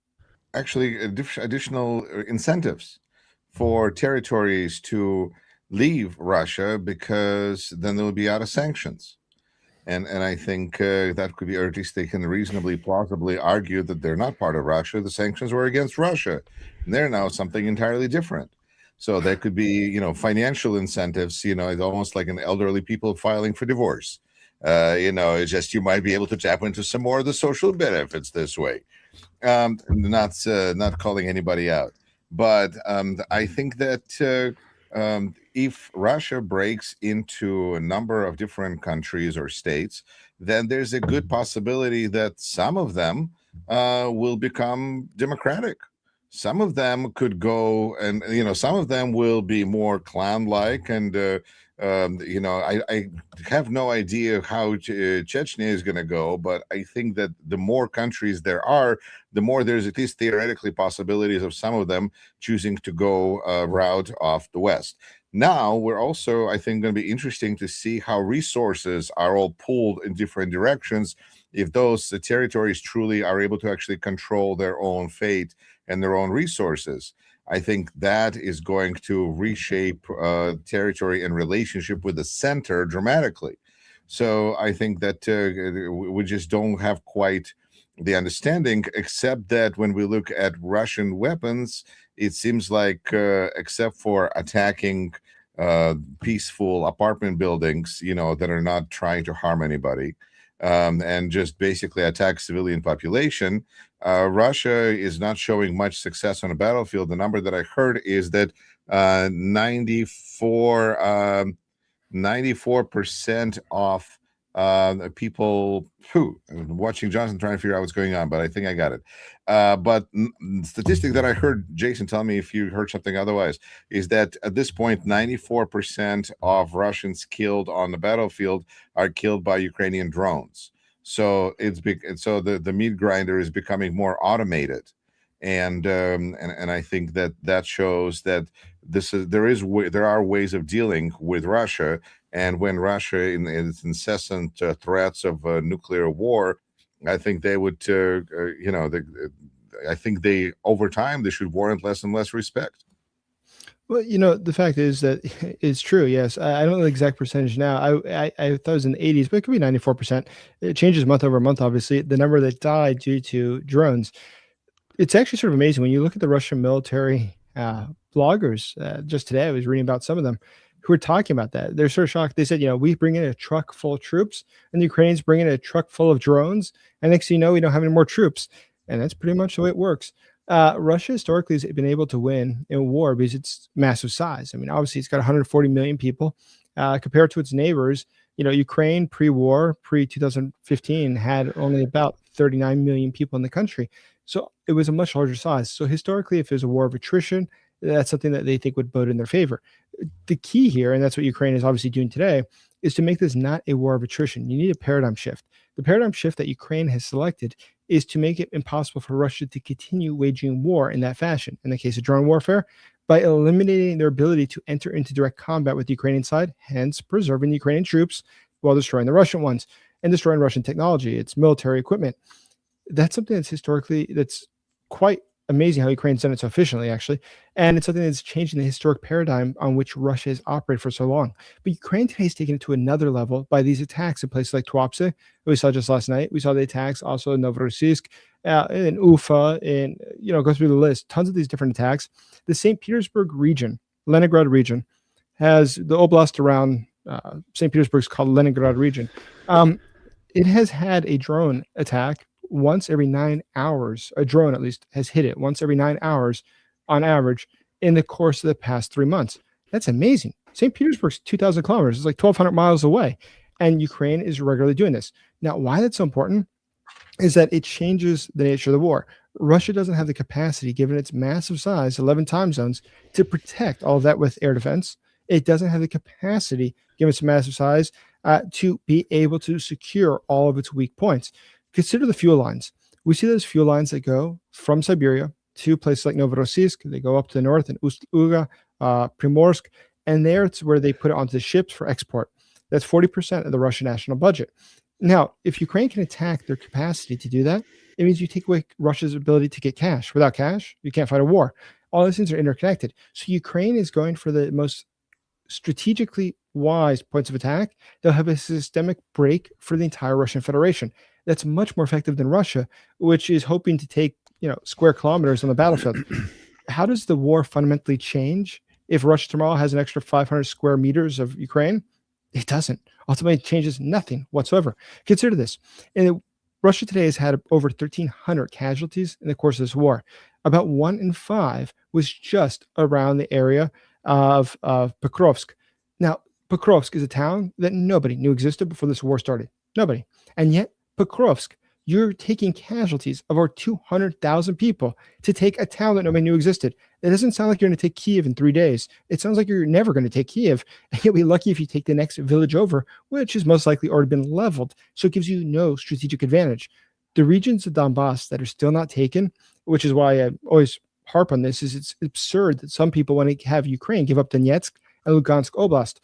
Speaker 4: Actually, additional incentives for territories to leave Russia, because then they'll be out of sanctions. And I think that could be, or at least they can reasonably plausibly argue that they're not part of Russia. The sanctions were against Russia, and they're now something entirely different. So there could be, financial incentives. It's almost like an elderly people filing for divorce. It's just you might be able to tap into some more of the social benefits this way. Not calling anybody out, but I think that if Russia breaks into a number of different countries or states, then there's a good possibility that some of them will become democratic. Some of them could go, and some of them will be more clan-like, and I have no idea how Chechnya is going to go, but I think that the more countries there are, the more there's at least theoretically possibilities of some of them choosing to go route off the West. Now, we're also, I think, going to be interesting to see how resources are all pulled in different directions, if those territories truly are able to actually control their own fate and their own resources. I think that is going to reshape territory and relationship with the center dramatically. So I think that we just don't have quite the understanding, except that when we look at Russian weapons, it seems like except for attacking peaceful apartment buildings, that are not trying to harm anybody, and just basically attack civilian population, Russia is not showing much success on the battlefield. The number that I heard is that 94% of people I'm watching Jonathan trying to figure out what's going on, but I think I got it. But statistic that I heard, Jason, tell me if you heard something otherwise, is that at this point 94% of Russians killed on the battlefield are killed by Ukrainian drones. So so the meat grinder is becoming more automated, and I think that shows that there are ways of dealing with Russia. And when Russia in its incessant threats of nuclear war, I think they would, I think they over time they should warrant less and less respect.
Speaker 1: Well, the fact is that it's true. Yes, I don't know the exact percentage now. I thought it was in the 80s, but it could be 94%. It changes month over month. Obviously, the number that died due to drones. It's actually sort of amazing when you look at the Russian military bloggers. Just today, I was reading about some of them who were talking about that. They're sort of shocked. They said, we bring in a truck full of troops, and the Ukrainians bring in a truck full of drones, and next thing you know, we don't have any more troops. And that's pretty much the way it works. Russia historically has been able to win in war because it's massive size. I mean, obviously, it's got 140 million people. Compared to its neighbors, Ukraine pre-war, pre-2015, had only about 39 million people in the country. So it was a much larger size. So historically, if there's a war of attrition, that's something that they think would vote in their favor. The key here, and that's what Ukraine is obviously doing today, is to make this not a war of attrition. You need a paradigm shift. The paradigm shift that Ukraine has selected is to make it impossible for Russia to continue waging war in that fashion. In the case of drone warfare, by eliminating their ability to enter into direct combat with the Ukrainian side, hence preserving the Ukrainian troops while destroying the Russian ones and destroying Russian technology, its military equipment. That's something that's quite amazing how Ukraine's done it so efficiently, actually. And it's something that's changing the historic paradigm on which Russia has operated for so long. But Ukraine today is taking it to another level by these attacks in places like Tuapse, we saw just last night. We saw the attacks also in Novorossiysk, in Ufa, and, go through the list. Tons of these different attacks. The St. Petersburg region, Leningrad region, has the oblast around St. Petersburg is called Leningrad region. It has had a drone attack once every 9 hours. A drone, at least, has hit it once every 9 hours on average in the course of the past 3 months. That's amazing. St. Petersburg's 2,000 kilometers. It's like 1,200 miles away. And Ukraine is regularly doing this. Now, why that's so important is that it changes the nature of the war. Russia doesn't have the capacity, given its massive size, 11 time zones, to protect all of that with air defense. It doesn't have the capacity, given its massive size, to be able to secure all of its weak points. Consider the fuel lines. We see those fuel lines that go from Siberia to places like Novorossiysk. They go up to the north in Ust-Luga, Primorsk, and there it's where they put it onto the ships for export. That's 40% of the Russian national budget. Now, if Ukraine can attack their capacity to do that, it means you take away Russia's ability to get cash. Without cash, you can't fight a war. All these things are interconnected. So Ukraine is going for the most strategically wise points of attack. They'll have a systemic break for the entire Russian Federation. That's much more effective than Russia, which is hoping to take, square kilometers on the battlefield. How does the war fundamentally change if Russia tomorrow has an extra 500 square meters of Ukraine? It doesn't. Ultimately, it changes nothing whatsoever. Consider this. Russia today has had over 1,300 casualties in the course of this war. About 1 in 5 was just around the area of Pokrovsk. Now, Pokrovsk is a town that nobody knew existed before this war started. Nobody. And yet, Pokrovsk, you're taking casualties of over 200,000 people to take a town that nobody knew existed. It doesn't sound like you're going to take Kyiv in 3 days. It sounds like you're never going to take Kyiv. And you'll be lucky if you take the next village over, which has most likely already been leveled. So it gives you no strategic advantage. The regions of Donbass that are still not taken, which is why I always harp on this, is it's absurd that some people want to have Ukraine give up Donetsk and Lugansk Oblast.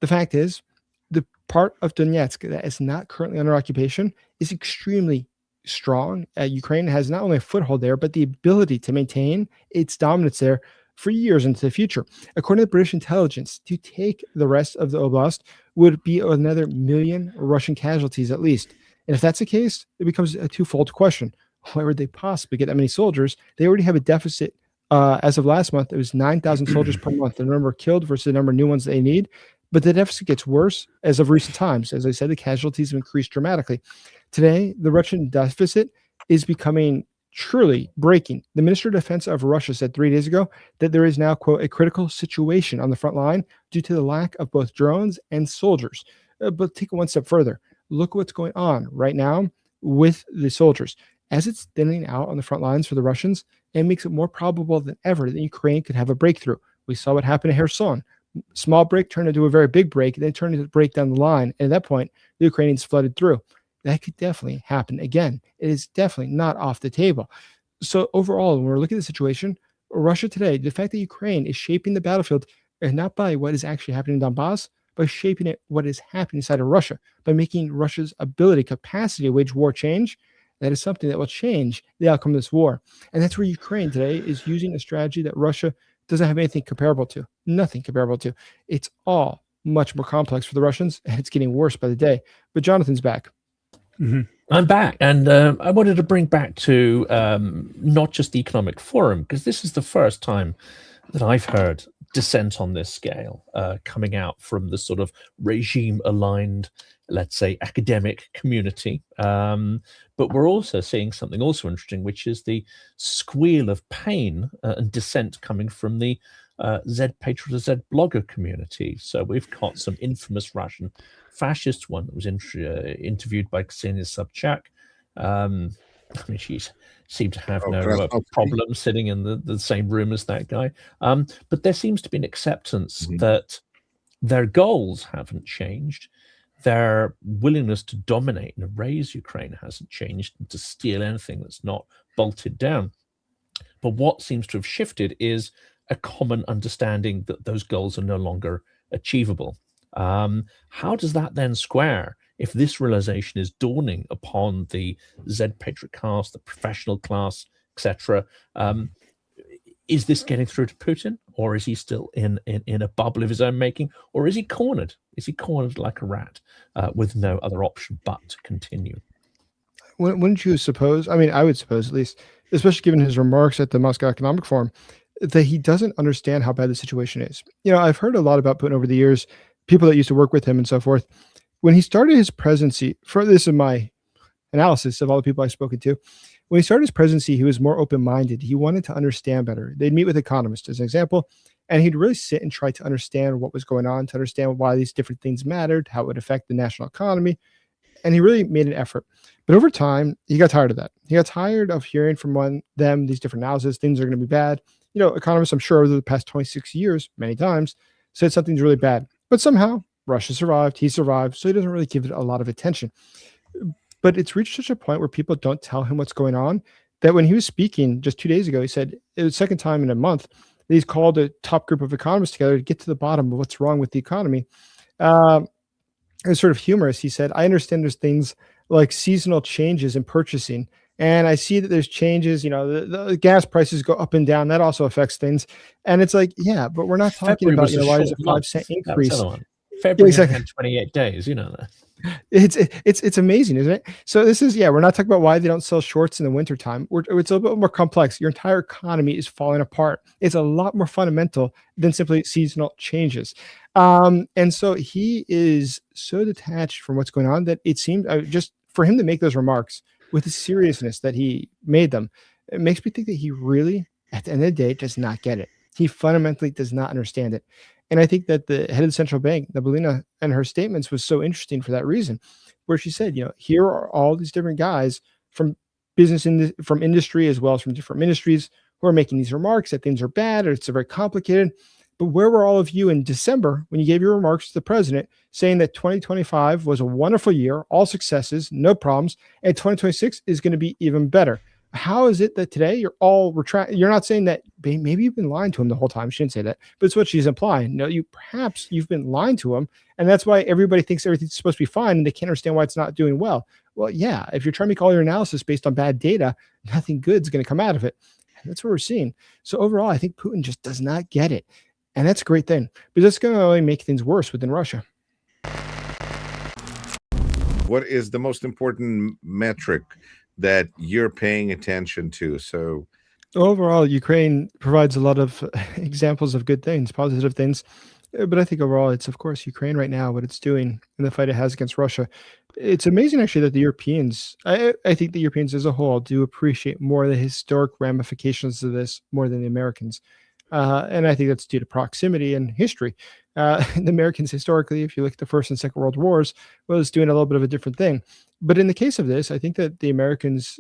Speaker 1: The fact is, the part of Donetsk that is not currently under occupation is extremely strong. Ukraine has not only a foothold there, but the ability to maintain its dominance there for years into the future. According to British intelligence, to take the rest of the oblast would be another 1 million Russian casualties at least. And if that's the case, it becomes a twofold question. Where would they possibly get that many soldiers? They already have a deficit. As of last month, it was 9,000 soldiers per month, the number killed versus the number of new ones they need. But the deficit gets worse as of recent times. As I said, the casualties have increased dramatically. Today, the Russian deficit is becoming truly breaking. The Minister of Defense of Russia said 3 days ago that there is now, quote, a critical situation on the front line due to the lack of both drones and soldiers. But take it one step further. Look what's going on right now with the soldiers. As it's thinning out on the front lines for the Russians, it makes it more probable than ever that Ukraine could have a breakthrough. We saw what happened in Kherson. Small break turned into a very big break, then turned into a break down the line. And at that point, the Ukrainians flooded through. That could definitely happen again. It is definitely not off the table. So overall, when we're looking at the situation, Russia today, the fact that Ukraine is shaping the battlefield, and not by what is actually happening in Donbass, but shaping it what is happening inside of Russia, by making Russia's ability, capacity to wage war change, that is something that will change the outcome of this war. And that's where Ukraine today is using a strategy that Russia doesn't have anything comparable to, nothing comparable to. It's all much more complex for the Russians, and it's getting worse by the day. But Jonathan's back.
Speaker 2: Mm-hmm. I'm back, and I wanted to bring back to not just the Economic Forum, because this is the first time that I've heard dissent on this scale coming out from the sort of regime-aligned, let's say, academic community. But we're also seeing something also interesting, which is the squeal of pain and dissent coming from the Z Patriot, Z blogger community. So we've got some infamous Russian fascist, one that was interviewed by Ksenia Sobchak. I mean, she seemed to have no problem sitting in the same room as that guy. But there seems to be an acceptance that their goals haven't changed. Their willingness to dominate and raise Ukraine hasn't changed, and to steal anything that's not bolted down. But what seems to have shifted is a common understanding that those goals are no longer achievable. How does that then square if this realization is dawning upon the Z Patriot class, the professional class, etc.? Is this getting through to Putin, or is he still in a bubble of his own making, or is he cornered? Is he cornered like a rat with no other option but to continue?
Speaker 1: Wouldn't you suppose? I mean, I would suppose, at least, especially given his remarks at the Moscow Economic Forum, that he doesn't understand how bad the situation is. I've heard a lot about Putin over the years, people that used to work with him and so forth. When he started his presidency, this is my analysis of all the people I've spoken to, When he started his presidency, he was more open-minded. He wanted to understand better. They'd meet with economists, as an example, and he'd really sit and try to understand what was going on, to understand why these different things mattered, how it would affect the national economy. And he really made an effort. But over time, he got tired of that. He got tired of hearing from them these different analysis, things are going to be bad. Economists, I'm sure, over the past 26 years, many times, said something's really bad. But somehow, Russia survived, he survived, so he doesn't really give it a lot of attention. But it's reached such a point where people don't tell him what's going on that when he was speaking just 2 days ago, he said it was the second time in a month that he's called a top group of economists together to get to the bottom of what's wrong with the economy. It was sort of humorous. He said, I understand there's things like seasonal changes in purchasing, and I see that there's changes, the gas prices go up and down. That also affects things. And it's like, yeah, but we're not talking
Speaker 2: February
Speaker 1: about,
Speaker 2: was a
Speaker 1: why is
Speaker 2: short
Speaker 1: a
Speaker 2: month.
Speaker 1: 5-cent
Speaker 2: That was the
Speaker 1: increase?
Speaker 2: other one. February
Speaker 1: exactly.
Speaker 2: had 28 days, that.
Speaker 1: It's amazing, isn't it? So this is, we're not talking about why they don't sell shorts in the wintertime. It's a little bit more complex. Your entire economy is falling apart. It's a lot more fundamental than simply seasonal changes. And so he is so detached from what's going on that it seemed just for him to make those remarks with the seriousness that he made them, it makes me think that he really, at the end of the day, does not get it. He fundamentally does not understand it. And I think that the head of the central bank, Nabalina, and her statements was so interesting for that reason, where she said, here are all these different guys from from industry, as well as from different ministries, who are making these remarks that things are bad or it's very complicated. But where were all of you in December when you gave your remarks to the president saying that 2025 was a wonderful year, all successes, no problems, and 2026 is going to be even better? How is it that today you're all you're not saying that maybe you've been lying to him the whole time? She didn't say that, but it's what she's implying. No, perhaps you've been lying to him, and that's why everybody thinks everything's supposed to be fine, and they can't understand why it's not doing well. Well, yeah, if you're trying to make all your analysis based on bad data, nothing good is going to come out of it. And that's what we're seeing. So overall, I think Putin just does not get it. And that's a great thing, because that's going to only make things worse within Russia.
Speaker 4: What is the most important metric that you're paying attention to? So
Speaker 1: overall, Ukraine provides a lot of examples of good things, positive things. But I think overall, it's, of course, Ukraine right now, what it's doing in the fight it has against Russia. It's amazing, actually, that the Europeans, I think the Europeans as a whole do appreciate more the historic ramifications of this more than the Americans. And I think that's due to proximity and history. The Americans historically, if you look at the First and Second World Wars, was doing a little bit of a different thing. But in the case of this, I think that the Americans,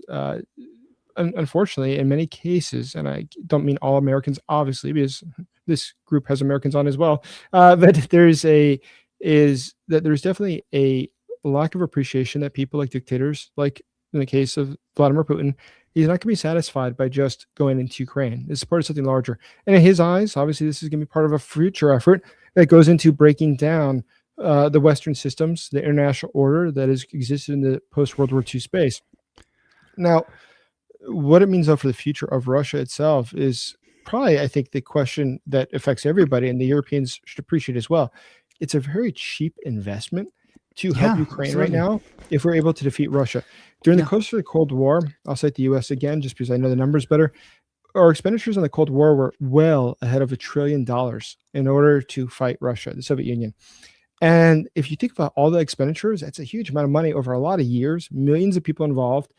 Speaker 1: unfortunately, in many cases, and I don't mean all Americans, obviously, because this group has Americans on as well, but there's definitely a lack of appreciation that people like dictators, like in the case of Vladimir Putin, he's not going to be satisfied by just going into Ukraine. This is part of something larger. And in his eyes, obviously, this is going to be part of a future effort that goes into breaking down the Western systems, the international order that has existed in the post-World War II space. Now, what it means, though, for the future of Russia itself is probably, I think, the question that affects everybody, and the Europeans should appreciate as well. It's a very cheap investment to help Ukraine right now if we're able to defeat Russia. During the course of the Cold War, I'll cite the U.S. again, just because I know the numbers better. Our expenditures on the Cold War were well ahead of $1 trillion in order to fight Russia, the Soviet Union. And if you think about all the expenditures, that's a huge amount of money over a lot of years, millions of people involved,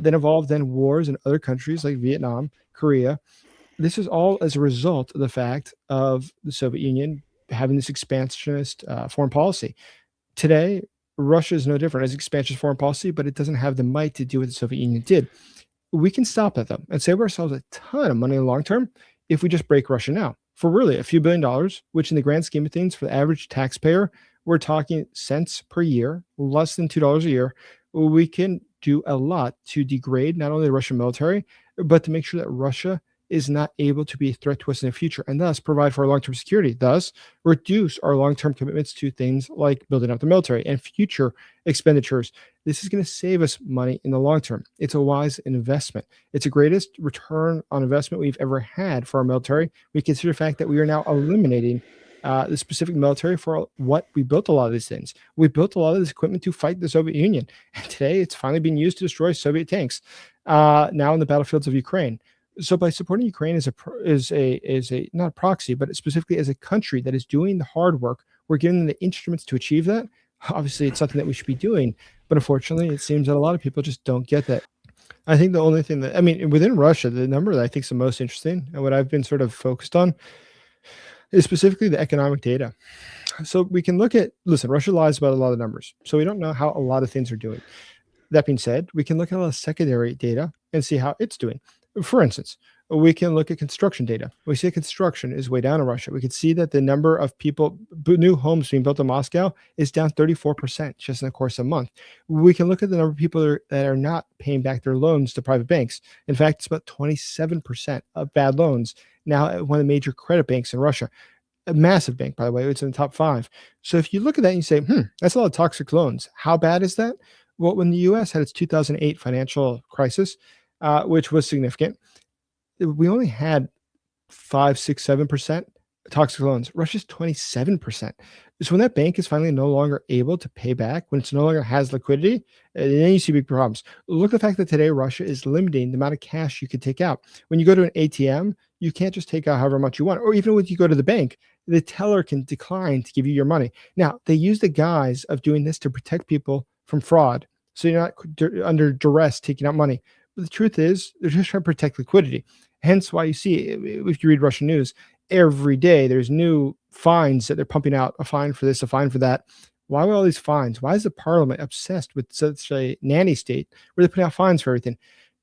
Speaker 1: then wars in other countries like Vietnam, Korea. This is all as a result of the fact of the Soviet Union having this expansionist foreign policy. Today, Russia is no different as expansionist foreign policy, but it doesn't have the might to do what the Soviet Union did. We can stop that, though, and save ourselves a ton of money in the long term if we just break Russia now for really a few $1 billion, which in the grand scheme of things for the average taxpayer, we're talking cents per year, less than $2 a year. We can do a lot to degrade not only the Russian military, but to make sure that Russia is not able to be a threat to us in the future, and thus provide for our long-term security, thus reduce our long-term commitments to things like building up the military and future expenditures. This is going to save us money in the long term. It's a wise investment. It's the greatest return on investment we've ever had for our military. We consider the fact that we are now eliminating the specific military for what we built a lot of these things. We built a lot of this equipment to fight the Soviet Union, and today it's finally being used to destroy Soviet tanks now in the battlefields of Ukraine. So by supporting Ukraine as a not a proxy, but specifically as a country that is doing the hard work, we're giving them the instruments to achieve that. Obviously, it's something that we should be doing, but unfortunately, it seems that a lot of people just don't get that. I think the only thing that, I mean, within Russia, the number that I think is the most interesting and what I've been sort of focused on is specifically the economic data. So we can look at, listen, Russia lies about a lot of numbers. So we don't know how a lot of things are doing. That being said, we can look at a lot of secondary data and see how it's doing. For instance, we can look at construction data. We see construction is way down in Russia. We can see that the number of people, new homes being built in Moscow is down 34% just in the course of a month. We can look at the number of people that are not paying back their loans to private banks. In fact, it's about 27% of bad loans now at one of the major credit banks in Russia. A massive bank, by the way, it's in the top 5. So if you look at that and you say, that's a lot of toxic loans. How bad is that? Well, when the US had its 2008 financial crisis, which was significant, we only had 5, 6, 7% toxic loans. Russia's 27%. So when that bank is finally no longer able to pay back, when it's no longer has liquidity, then you see big problems. Look at the fact that today Russia is limiting the amount of cash you can take out. When you go to an ATM, you can't just take out however much you want. Or even when you go to the bank, the teller can decline to give you your money. Now, they use the guise of doing this to protect people from fraud. So you're not under duress taking out money. But the truth is, they're just trying to protect liquidity. Hence why you see, if you read Russian news, every day there's new fines that they're pumping out, a fine for this, a fine for that. Why are all these fines? Why is the parliament obsessed with such a nanny state where they're putting out fines for everything?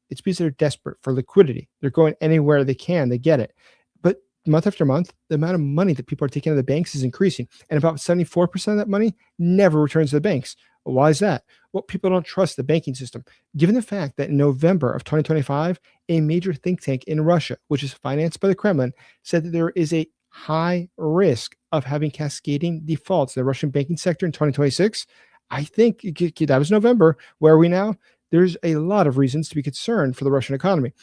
Speaker 1: It's because they're desperate for liquidity. They're going anywhere they can. They get it. But month after month, the amount of money that people are taking out of the banks is increasing. And about 74% of that money never returns to the banks. Why is that? Well, people don't trust the banking system. Given the fact that in November of 2025, a major think tank in Russia, which is financed by the Kremlin, said that there is a high risk of having cascading defaults in the Russian banking sector in 2026. I think that was November. Where are we now? There's a lot of reasons to be concerned for the Russian economy.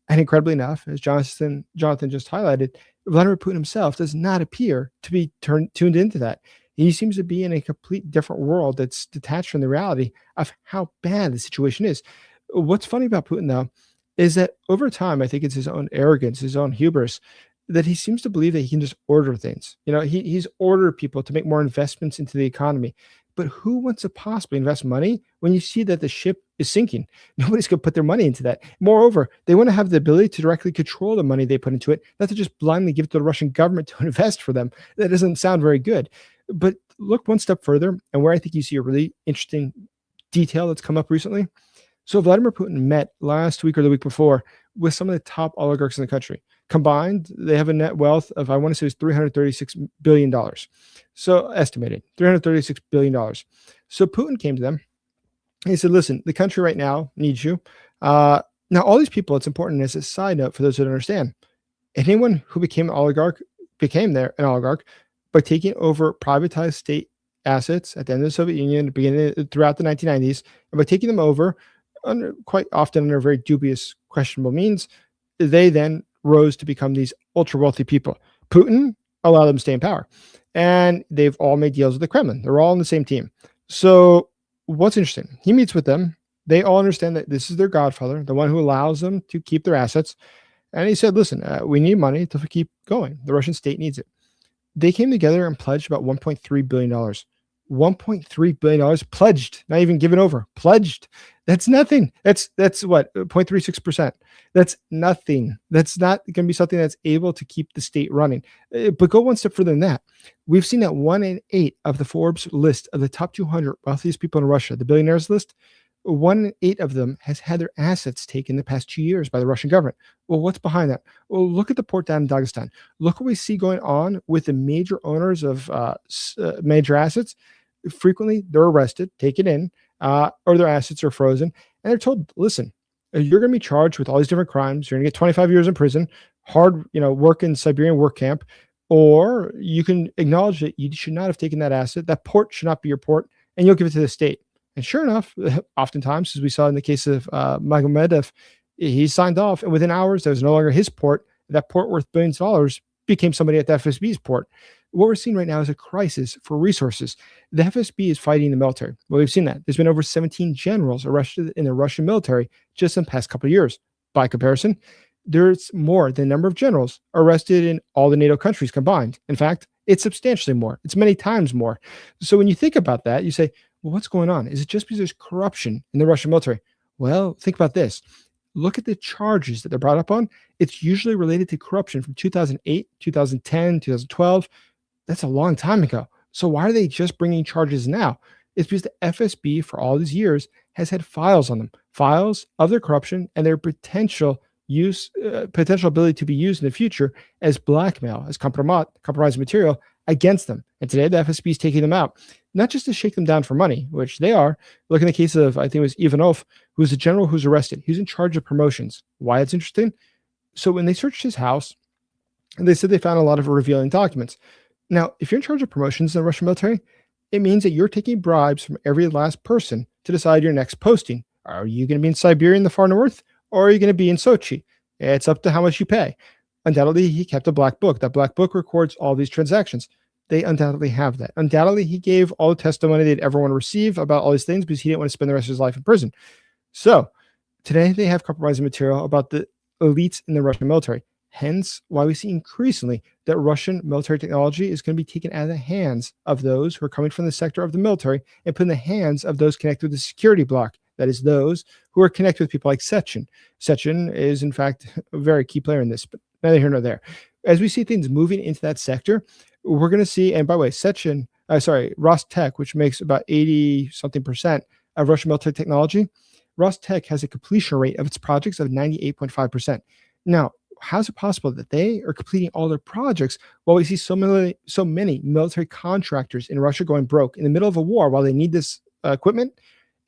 Speaker 1: And incredibly enough, as Jonathan just highlighted, Vladimir Putin himself does not appear to be tuned into that. He seems to be in a complete different world that's detached from the reality of how bad the situation is. What's funny about Putin, though, is that over time, I think it's his own arrogance, his own hubris, that he seems to believe that he can just order things. You know, he's ordered people to make more investments into the economy. But who wants to possibly invest money when you see that the ship is sinking? Nobody's going to put their money into that. Moreover, they want to have the ability to directly control the money they put into it, not to just blindly give it to the Russian government to invest for them. That doesn't sound very good. But look one step further, and where I think you see a really interesting detail that's come up recently. So Vladimir Putin met last week or the week before with some of the top oligarchs in the country. Combined, they have a net wealth of, I want to say, it's $336 billion. So estimated $336 billion. So Putin came to them and he said, listen, the country right now needs you. Now, all these people, it's important as a side note for those who don't understand, anyone who became an oligarch became an oligarch by taking over privatized state assets at the end of the Soviet Union, throughout the 1990s, and by taking them over, quite often under very dubious, questionable means, they then rose to become these ultra wealthy people. Putin allowed them to stay in power, and they've all made deals with the Kremlin. They're all on the same team. So what's interesting, he meets with them. They all understand that this is their godfather, the one who allows them to keep their assets. And he said, listen, we need money to keep going. The Russian state needs it. They came together and pledged about $1.3 billion. $1.3 billion pledged, not even given over, pledged. That's nothing. That's what, 0.36%. That's nothing. That's not going to be something that's able to keep the state running. But go one step further than that. We've seen that 1 in 8 of the Forbes list of the top 200 wealthiest people in Russia, the billionaires list, 1 in 8 of them has had their assets taken the past 2 years by the Russian government. Well, what's behind that? Well, look at the port down in Dagestan. Look what we see going on with the major owners of major assets. Frequently, they're arrested, taken in, or their assets are frozen, and they're told, listen, you're going to be charged with all these different crimes. You're going to get 25 years in prison, hard, work in Siberian work camp, or you can acknowledge that you should not have taken that asset. That port should not be your port, and you'll give it to the state. And sure enough, oftentimes, as we saw in the case of Magomedov, he signed off, and within hours, that was no longer his port. That port worth billions of dollars became somebody at the FSB's port. What we're seeing right now is a crisis for resources. The FSB is fighting the military. Well, we've seen that. There's been over 17 generals arrested in the Russian military just in the past couple of years. By comparison, there's more than the number of generals arrested in all the NATO countries combined. In fact, it's substantially more. It's many times more. So when you think about that, you say, well, what's going on? Is it just because there's corruption in the Russian military? Well, think about this. look at the charges that they're brought up on. It's usually related to corruption from 2008, 2010, 2012. That's a long time ago. So why are they just bringing charges now? It's because the FSB for all these years has had files on them, files of their corruption and their potential ability to be used in the future as blackmail, as compromising material against them. And today the FSB is taking them out, not just to shake them down for money, which they are. Look in the case of, I think it was Ivanov, who's the general who's arrested. He's in charge of promotions. Why it's interesting? So when they searched his house, they said they found a lot of revealing documents. Now, if you're in charge of promotions in the Russian military, it means that you're taking bribes from every last person to decide your next posting. Are you going to be in Siberia in the far north, or are you going to be in Sochi? It's up to how much you pay. Undoubtedly, he kept a black book. That black book records all these transactions. They undoubtedly have that. Undoubtedly, he gave all the testimony they'd ever want to receive about all these things because he didn't want to spend the rest of his life in prison. So today they have compromising material about the elites in the Russian military. Hence why we see increasingly that Russian military technology is going to be taken out of the hands of those who are coming from the sector of the military and put in the hands of those connected with the security bloc. That is those who are connected with people like Sechin. Sechin is, in fact, a very key player in this, but neither here nor there. As we see things moving into that sector, we're going to see, and by the way, Sechin, Rostech, which makes about 80-something% of Russian military technology, Rostech has a completion rate of its projects of 98.5%. Now, how is it possible that they are completing all their projects while we see so many military contractors in Russia going broke in the middle of a war while they need this equipment?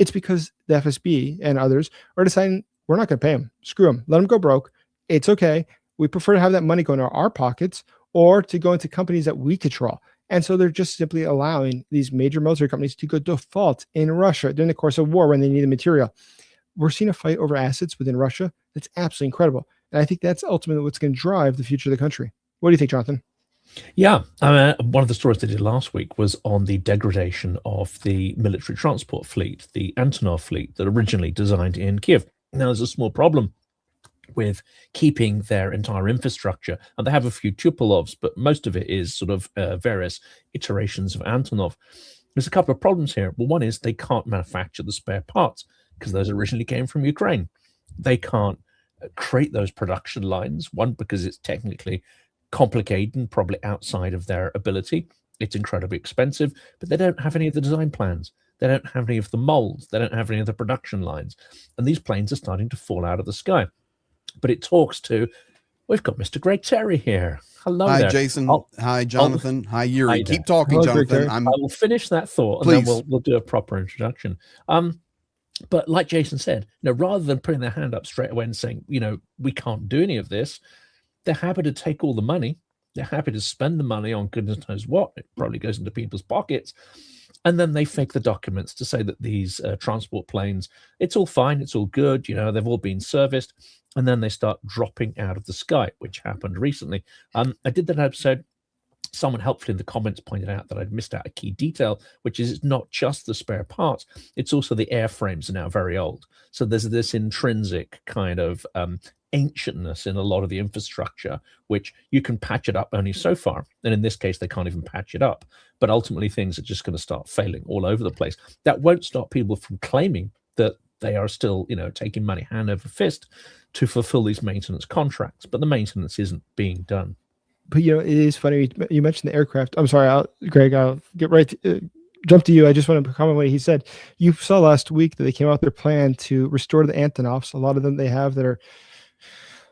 Speaker 1: It's because the FSB and others are deciding we're not going to pay them. Screw them. Let them go broke. It's okay. We prefer to have that money go into our pockets or to go into companies that we control. And so they're just simply allowing these major military companies to go default in Russia during the course of war when they need the material. We're seeing a fight over assets within Russia that's absolutely incredible. And I think that's ultimately what's going to drive the future of the country. What do you think, Jonathan?
Speaker 2: Yeah, one of the stories they did last week was on the degradation of the military transport fleet, the Antonov fleet that originally designed in Kyiv. Now, there's a small problem with keeping their entire infrastructure, and they have a few Tupolovs, but most of it is sort of various iterations of Antonov. There's a couple of problems here. Well, one is they can't manufacture the spare parts because those originally came from Ukraine. They can't create those production lines, one, because it's technically complicated and probably outside of their ability. It's incredibly expensive, but they don't have any of the design plans. They don't have any of the molds. They don't have any of the production lines. And these planes are starting to fall out of the sky. But it talks to, we've got Mr. Greg Terry here. Hello
Speaker 6: Hi,
Speaker 2: there.
Speaker 6: Jason. Hi, Jonathan. Hi, Yuri.
Speaker 2: Hi
Speaker 6: Keep talking,
Speaker 1: Hello, Greg
Speaker 6: Jonathan.
Speaker 1: Terry.
Speaker 2: I will finish that thought, and
Speaker 6: Please.
Speaker 2: then we'll do a proper introduction. But like Jason said, rather than putting their hand up straight away and saying, we can't do any of this, they're happy to take all the money. They're happy to spend the money on goodness knows what. It probably goes into people's pockets. And then they fake the documents to say that these transport planes, it's all fine, it's all good, they've all been serviced. And then they start dropping out of the sky, which happened recently. I did that episode. Someone helpfully in the comments pointed out that I'd missed out a key detail, which is it's not just the spare parts, it's also the airframes are now very old. So there's this intrinsic kind of ancientness in a lot of the infrastructure, which you can patch it up only so far. And in this case, they can't even patch it up. But ultimately, things are just going to start failing all over the place. That won't stop people from claiming that they are still, taking money hand over fist to fulfill these maintenance contracts. But the maintenance isn't being done.
Speaker 1: But it is funny. You mentioned the aircraft. I'm sorry, Greg. I'll get right jump to you. I just want to comment on what he said. You saw last week that they came out with their plan to restore the Antonovs. A lot of them they have that are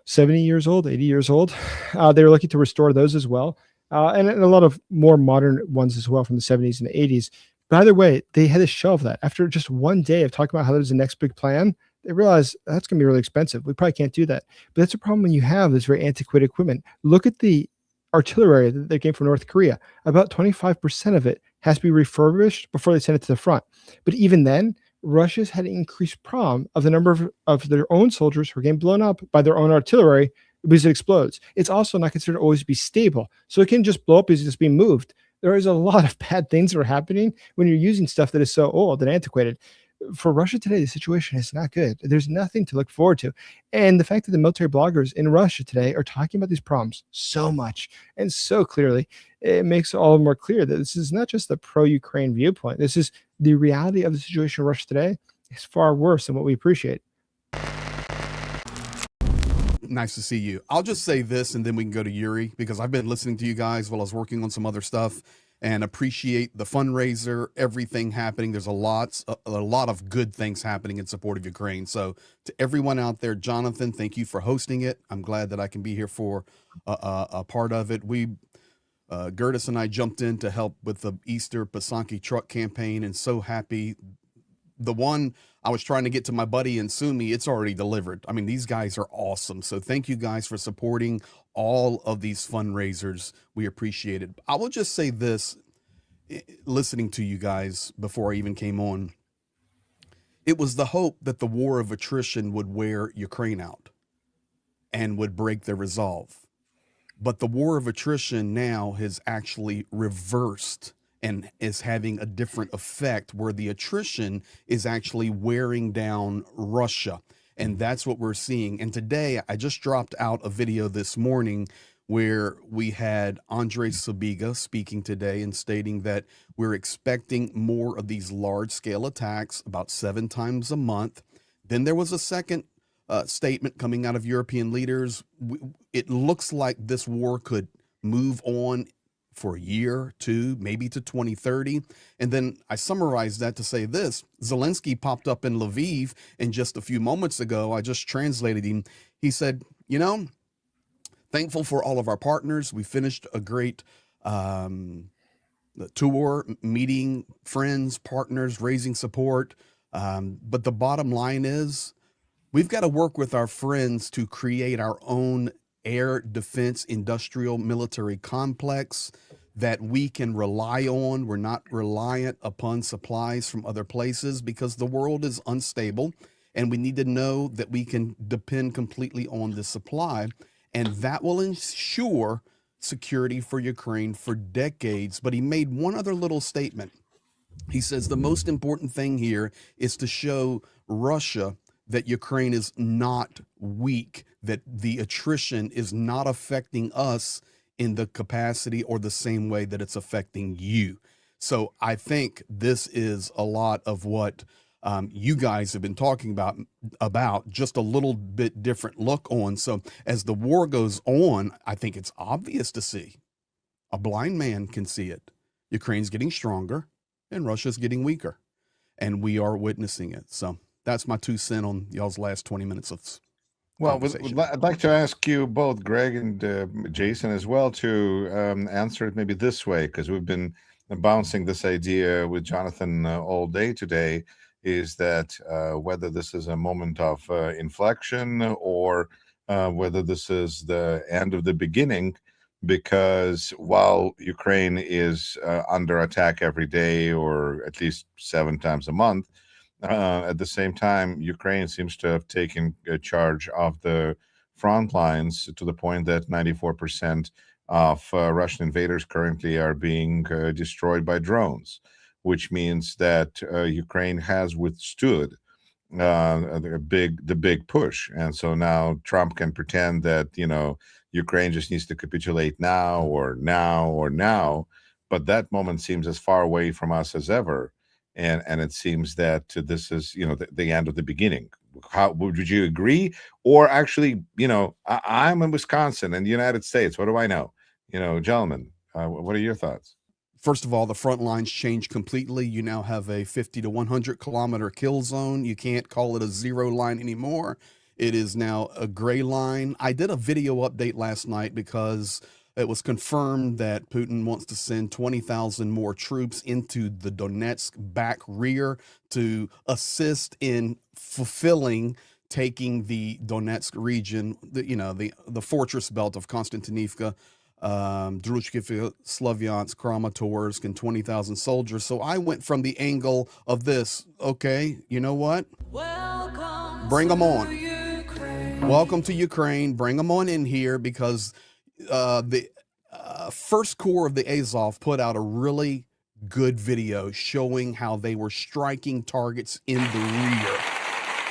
Speaker 1: 70 years old, 80 years old. They were looking to restore those as well, and a lot of more modern ones as well from the 70s and the 80s. By the way, they had to shelve that after just one day of talking about how there's the next big plan. They realized that's going to be really expensive. We probably can't do that. But that's a problem when you have this very antiquated equipment. Look at the artillery that came from North Korea. About 25% of it has to be refurbished before they send it to the front. But even then, Russia's had an increased problem of the number of their own soldiers who are getting blown up by their own artillery because it explodes. It's also not considered always to be stable. So it can just blow up because it's just being moved. There is a lot of bad things that are happening when you're using stuff that is so old and antiquated. For Russia today, the situation is not good. There's nothing to look forward to. And the fact that the military bloggers in Russia today are talking about these problems so much and so clearly, it makes it all more clear that this is not just the pro-Ukraine viewpoint. This is the reality of the situation in Russia today is far worse than what we appreciate.
Speaker 6: nice to see you. I'll just say this, and then we can go to Yuri, because I've been listening to you guys while I was working on some other stuff, and appreciate the fundraiser, everything happening. There's a lot of good things happening in support of Ukraine. So to everyone out there, Jonathan, thank you for hosting it. I'm glad that I can be here for a part of it. Gertis and I jumped in to help with the Easter Pasanki truck campaign, and so happy. The one I was trying to get to my buddy in Sumi, it's already delivered. I mean, these guys are awesome. So thank you guys for supporting all of these fundraisers. We appreciate it. I will just say this, listening to you guys before I even came on, it was the hope that the war of attrition would wear Ukraine out and would break their resolve. But the war of attrition now has actually reversed and is having a different effect, where the attrition is actually wearing down Russia. And that's what we're seeing. And today, I just dropped out a video this morning where we had Andrei Sabiga speaking today and stating that we're expecting more of these large-scale attacks, about 7 times a month. Then there was a second statement coming out of European leaders. It looks like this war could move on for a year, 2, maybe to 2030. And then I summarized that to say this: Zelensky popped up in Lviv, and just a few moments ago, I just translated him. He said, you know, thankful for all of our partners. We finished a great tour, meeting friends, partners, raising support. But the bottom line is, we've got to work with our friends to create our own air defense industrial military complex that we can rely on. We're not reliant upon supplies from other places, because the world is unstable, and we need to know that we can depend completely on the supply, and that will ensure security for Ukraine for decades. But he made one other little statement. He says the most important thing here is to show Russia that Ukraine is not weak, that the attrition is not affecting us in the capacity or the same way that it's affecting you. So I think this is a lot of what you guys have been talking about, just a little bit different look on. So as the war goes on, I think it's obvious to see. A blind man can see it. Ukraine's getting stronger and Russia's getting weaker, and we are witnessing it. So that's my 2 cents on y'all's last 20 minutes of conversation.
Speaker 4: I'd like to ask you both, Greg and Jason, as well, to answer it maybe this way, because we've been bouncing this idea with Jonathan all day today, is that whether this is a moment of inflection or whether this is the end of the beginning, because while Ukraine is under attack every day, or at least 7 times a month, at the same time, Ukraine seems to have taken charge of the front lines to the point that 94% of Russian invaders currently are being destroyed by drones, which means that Ukraine has withstood the big push. And so now Trump can pretend that, you know, Ukraine just needs to capitulate now, but that moment seems as far away from us as ever. And it seems that this is, you know, the end of the beginning. How would you agree? Or actually, you know, I'm in Wisconsin in the United States. What do I know? You know, gentlemen, what are your thoughts?
Speaker 6: First of all, the front lines changed completely. You now have a 50 to 100 kilometer kill zone. You can't call it a 0 line anymore. It is now a gray line. I did a video update last night because it was confirmed that Putin wants to send 20,000 more troops into the Donetsk back rear to assist in fulfilling taking the Donetsk region, the fortress belt of Konstantinivka, Druchkiv, Slavyansk, Kramatorsk, and 20,000 soldiers. So I went from the angle of this. Okay, you know what? Bring them on. Welcome to Ukraine. Bring them on in here, because the First Corps of the Azov put out a really good video showing how they were striking targets in the rear.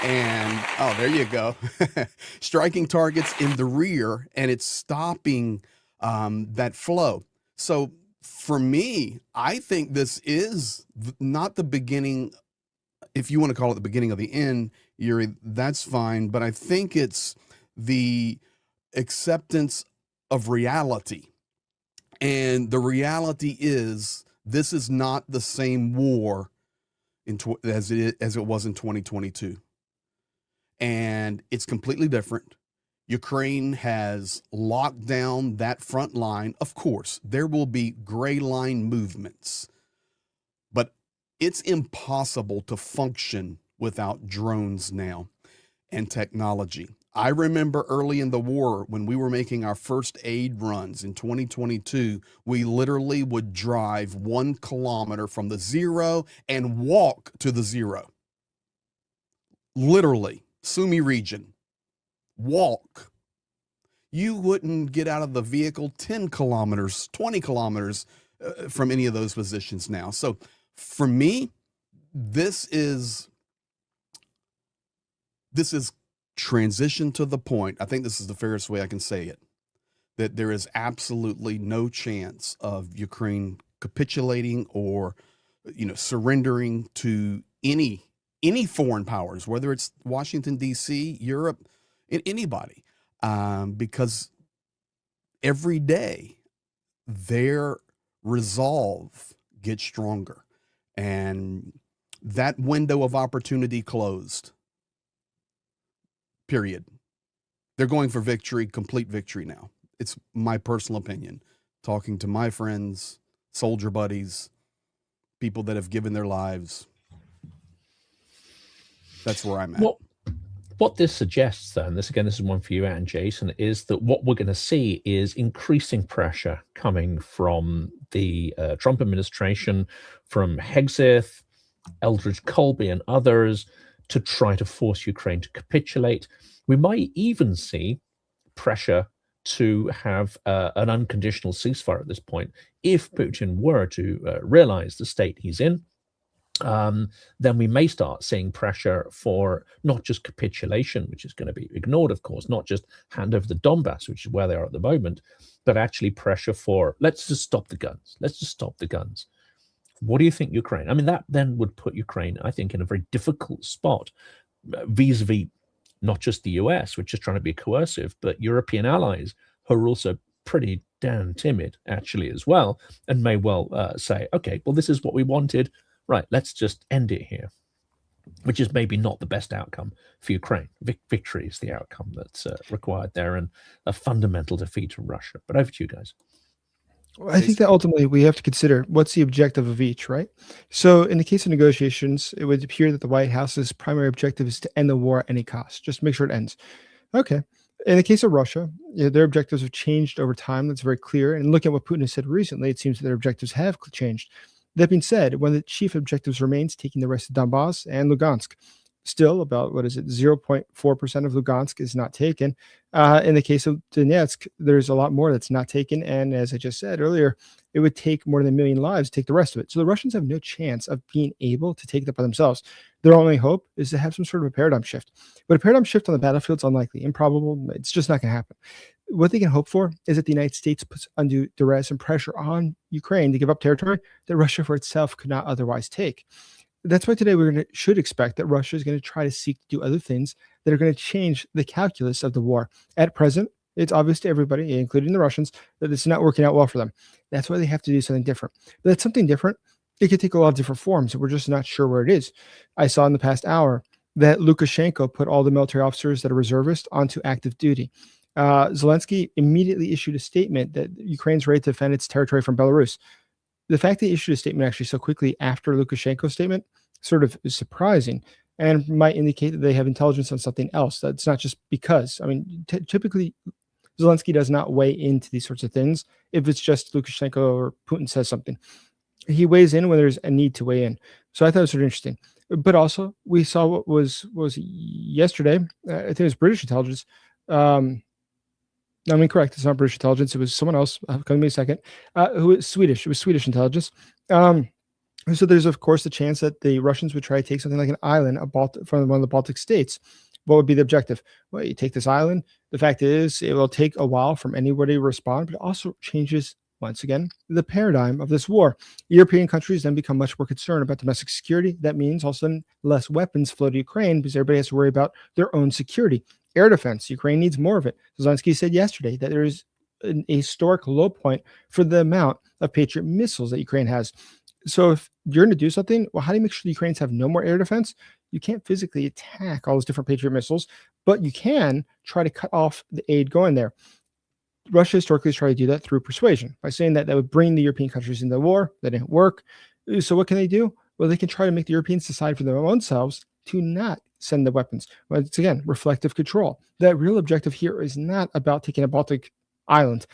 Speaker 6: And, oh, there you go. Striking targets in the rear, and it's stopping that flow. So for me, I think this is not the beginning. If you want to call it the beginning of the end, Yuri, that's fine. But I think it's the acceptance of reality. And the reality is, this is not the same war as it was in 2022. And it's completely different. Ukraine has locked down that front line. Of course, there will be gray line movements, but it's impossible to function without drones now and technology. I remember early in the war when we were making our first aid runs in 2022, we literally would drive 1 kilometer from the zero and walk to the zero. Literally, Sumy region, walk. You wouldn't get out of the vehicle 10 kilometers, 20 kilometers from any of those positions now. So for me, this is transition to the point. I think this is the fairest way I can say it, that there is absolutely no chance of Ukraine capitulating or, surrendering to any foreign powers, whether it's Washington, D.C., Europe, anybody, because every day their resolve gets stronger, and that window of opportunity closed. Period. They're going for victory, complete victory now. It's my personal opinion. Talking to my friends, soldier buddies, people that have given their lives. That's where I'm at.
Speaker 2: What this suggests, then, this is one for you and Jason, is that what we're going to see is increasing pressure coming from the Trump administration, from Hegseth, Eldridge Colby, and others, to try to force Ukraine to capitulate. We might even see pressure to have an unconditional ceasefire at this point. If Putin were to realize the state he's in, then we may start seeing pressure for not just capitulation, which is going to be ignored, of course, not just hand over the Donbass, which is where they are at the moment, but actually pressure for, let's just stop the guns. Let's just stop the guns. What do you think, Ukraine? I mean, that then would put Ukraine, I think, in a very difficult spot vis-a-vis not just the US, which is trying to be coercive, but European allies who are also pretty damn timid, actually, as well, and may well say, okay, well, this is what we wanted. Right, let's just end it here, which is maybe not the best outcome for Ukraine. Victory is the outcome that's required there, and a fundamental defeat of Russia. But over to you guys.
Speaker 1: Well, I think that ultimately we have to consider what's the objective of each, right? So in the case of negotiations, it would appear that the White House's primary objective is to end the war at any cost, just make sure it ends. Okay. In the case of Russia, their objectives have changed over time. That's very clear. And look at what Putin has said recently, it seems that their objectives have changed. That being said, one of the chief objectives remains taking the rest of Donbass and Lugansk. Still, about 0.4% of Lugansk is not taken. In the case of Donetsk, there's a lot more that's not taken. And as I just said earlier, it would take more than 1 million lives to take the rest of it. So the Russians have no chance of being able to take it up by themselves. Their only hope is to have some sort of a paradigm shift. But a paradigm shift on the battlefield is unlikely, improbable. It's just not going to happen. What they can hope for is that the United States puts undue duress and pressure on Ukraine to give up territory that Russia for itself could not otherwise take. That's why today should expect that Russia is going to try to seek to do other things that are going to change the calculus of the war. At present, it's obvious to everybody, including the Russians, that it's not working out well for them. That's why they have to do something different. But that's something different. It could take a lot of different forms, and we're just not sure where it is. I saw in the past hour that Lukashenko put all the military officers that are reservists onto active duty. Zelensky immediately issued a statement that Ukraine's ready to defend its territory from Belarus. The fact they issued a statement actually so quickly after Lukashenko's statement sort of is surprising and might indicate that they have intelligence on something else. That's not just because. I mean, typically, Zelensky does not weigh into these sorts of things if it's just Lukashenko or Putin says something. He weighs in when there's a need to weigh in. So I thought it was sort of interesting. But also, we saw what was yesterday. I think it was British intelligence. I'm incorrect. It's not British intelligence. It was someone else. Come to me a second. Who was Swedish? It was Swedish intelligence. So there's, of course, the chance that the Russians would try to take something like an island from one of the Baltic states. What would be the objective? Well, you take this island. The fact is, it will take a while from anybody to respond, but it also changes, once again, the paradigm of this war. European countries then become much more concerned about domestic security. That means all of a sudden less weapons flow to Ukraine because everybody has to worry about their own security. Air defense, Ukraine needs more of it. Zelensky said yesterday that there is a historic low point for the amount of Patriot missiles that Ukraine has. So if you're going to do something, well, how do you make sure the Ukrainians have no more air defense? You can't physically attack all those different Patriot missiles, but you can try to cut off the aid going there. Russia historically has tried to do that through persuasion by saying that that would bring the European countries into the war. That didn't work. So what can they do? Well, they can try to make the Europeans decide for their own selves to not send the weapons. But it's, again, reflective control. The real objective here is not about taking a Baltic island.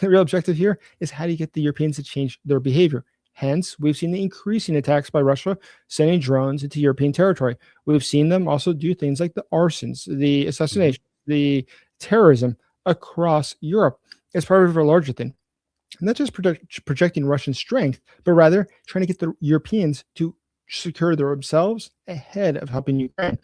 Speaker 1: The real objective here is how do you get the Europeans to change their behavior? Hence, we've seen the increasing attacks by Russia sending drones into European territory. We've seen them also do things like the arsons, the assassination, the terrorism across Europe as part of a larger thing. Not just projecting Russian strength, but rather trying to get the Europeans to secure themselves ahead of helping Ukraine.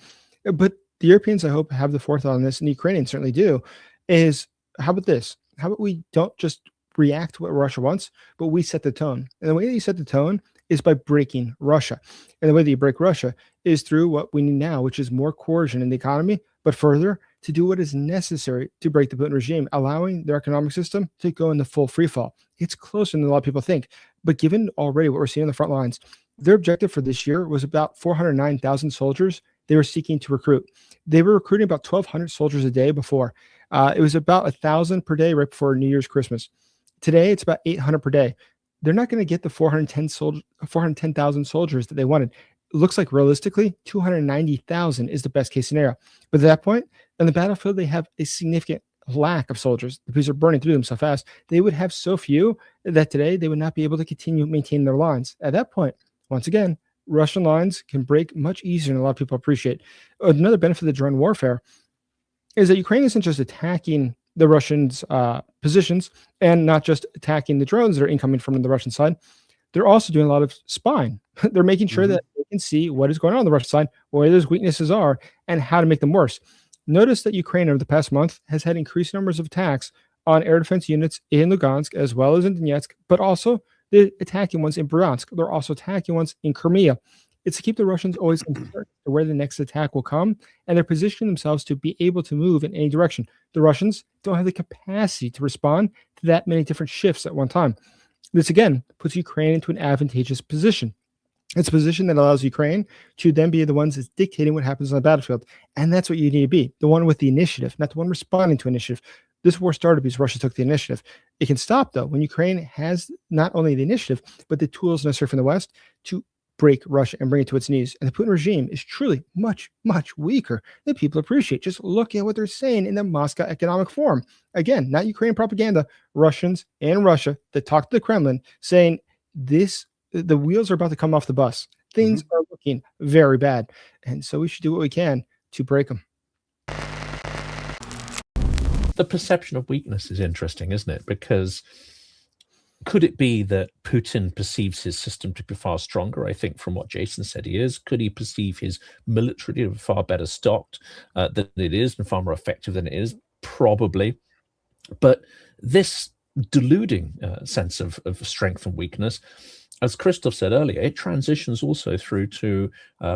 Speaker 1: But the Europeans, I hope, have the forethought on this, and the Ukrainians certainly do, is how about this? How about we don't just react to what Russia wants, but we set the tone. And the way that you set the tone is by breaking Russia. And the way that you break Russia is through what we need now, which is more coercion in the economy, but further to do what is necessary to break the Putin regime, allowing their economic system to go into full free fall. It's closer than a lot of people think. But given already what we're seeing on the front lines, their objective for this year was about 409,000 soldiers they were seeking to recruit. They were recruiting about 1,200 soldiers a day before. It was about 1,000 per day right before New Year's, Christmas. Today, it's about 800 per day. They're not going to get the 410,000 soldiers that they wanted. It looks like realistically, 290,000 is the best case scenario. But at that point, on the battlefield, they have a significant lack of soldiers because they're burning through them so fast. They would have so few that today they would not be able to continue maintaining their lines. At that point, once again, Russian lines can break much easier than a lot of people appreciate. Another benefit of the drone warfare is that Ukraine isn't just attacking the Russians' positions and not just attacking the drones that are incoming from the Russian side. They're also doing a lot of spying. They're making sure that they can see what is going on the Russian side, where those weaknesses are, and how to make them worse. Notice that Ukraine over the past month has had increased numbers of attacks on air defense units in Lugansk as well as in Donetsk, but also they're attacking ones in Bryansk. They're also attacking ones in Crimea. It's to keep the Russians always concerned to where the next attack will come, and they're positioning themselves to be able to move in any direction. The Russians don't have the capacity to respond to that many different shifts at one time. This, again, puts Ukraine into an advantageous position. It's a position that allows Ukraine to then be the ones that's dictating what happens on the battlefield. And that's what you need to be, the one with the initiative, not the one responding to initiative. This war started because Russia took the initiative. It can stop, though, when Ukraine has not only the initiative, but the tools necessary from the West to break Russia and bring it to its knees. And the Putin regime is truly much, much weaker than people appreciate. Just look at what they're saying in the Moscow Economic Forum. Again, not Ukrainian propaganda, Russians and Russia that talk to the Kremlin saying the wheels are about to come off the bus. Things are looking very bad. And so we should do what we can to break them.
Speaker 2: The perception of weakness is interesting, isn't it? Because could it be that Putin perceives his system to be far stronger? I think from what Jason said he is. Could he perceive his military to be far better stocked than it is and far more effective than it is? Probably. But this deluding sense of strength and weakness, as Christoph said earlier, it transitions also through to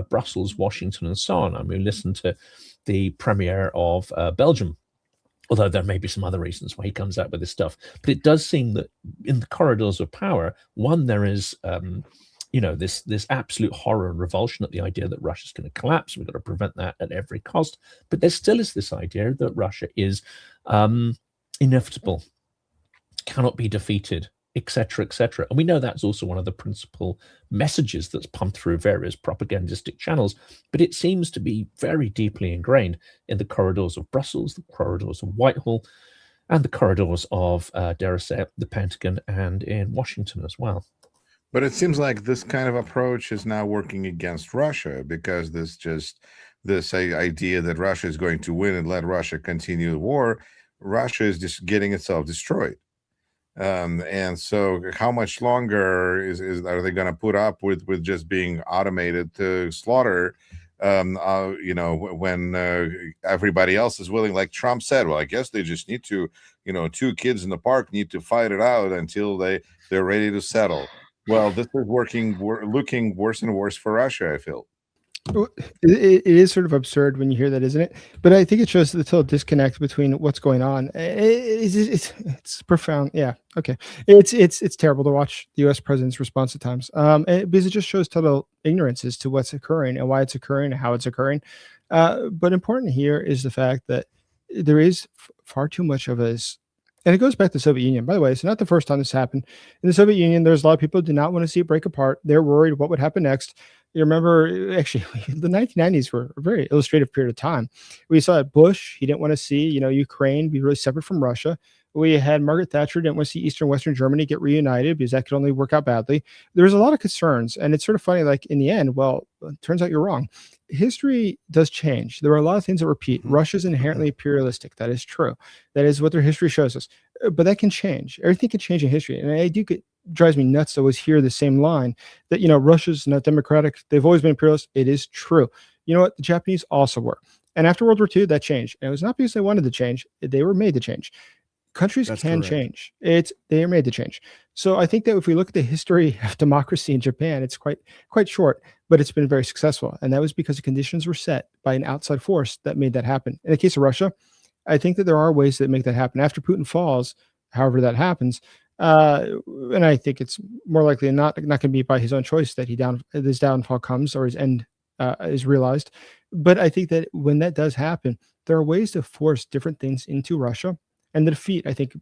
Speaker 2: Brussels, Washington, and so on. I mean, listen to the premier of Belgium, although there may be some other reasons why he comes out with this stuff. But it does seem that in the corridors of power, one, there is, this absolute horror and revulsion at the idea that Russia's going to collapse. We've got to prevent that at every cost. But there still is this idea that Russia is inevitable, cannot be defeated, etc., etc. And we know that's also one of the principal messages that's pumped through various propagandistic channels, but it seems to be very deeply ingrained in the corridors of Brussels, the corridors of Whitehall, and the corridors of, dare I say it, the Pentagon and in Washington as well.
Speaker 4: But it seems like this kind of approach is now working against Russia, because this idea that Russia is going to win and let Russia continue the war, Russia is just getting itself destroyed. And so how much longer are they going to put up with just being automated to slaughter, when everybody else is willing, like Trump said, well, I guess they just need to, two kids in the park need to fight it out until they're ready to settle. Well, this is looking worse and worse for Russia, I feel.
Speaker 1: Well, it is sort of absurd when you hear that, isn't it? But I think it shows the total disconnect between what's going on. It's profound. Yeah. Okay. It's terrible to watch the U.S. president's response at times, because it just shows total ignorance as to what's occurring and why it's occurring and how it's occurring. But important here is the fact that there is far too much of us. And it goes back to the Soviet Union. By the way, it's not the first time this happened. In the Soviet Union, there's a lot of people who do not want to see it break apart. They're worried what would happen next. You remember, actually, the 1990s were a very illustrative period of time. We saw at Bush, he didn't want to see, Ukraine be really separate from Russia. We had Margaret Thatcher didn't want to see Eastern Western Germany get reunited because that could only work out badly. There was a lot of concerns, and it's sort of funny. Like in the end, well, it turns out you're wrong. History does change. There are a lot of things that repeat. Russia's inherently imperialistic. That is true. That is what their history shows us. But that can change. Everything can change in history, and I do get drives me nuts to always hear the same line that Russia's not democratic. They've always been imperialist. It is true. You know what? The Japanese also were. And after World War II, that changed. And it was not because they wanted to change. They were made to change. Countries
Speaker 6: That's
Speaker 1: can
Speaker 6: correct.
Speaker 1: change. They are made to change. So I think that if we look at the history of democracy in Japan, it's quite short, but it's been very successful. And that was because the conditions were set by an outside force that made that happen. In the case of Russia, I think that there are ways that make that happen. After Putin falls, however that happens, and I think it's more likely than not going to be by his own choice that his downfall comes or his end is realized. But I think that when that does happen, there are ways to force different things into Russia. And the defeat, I think,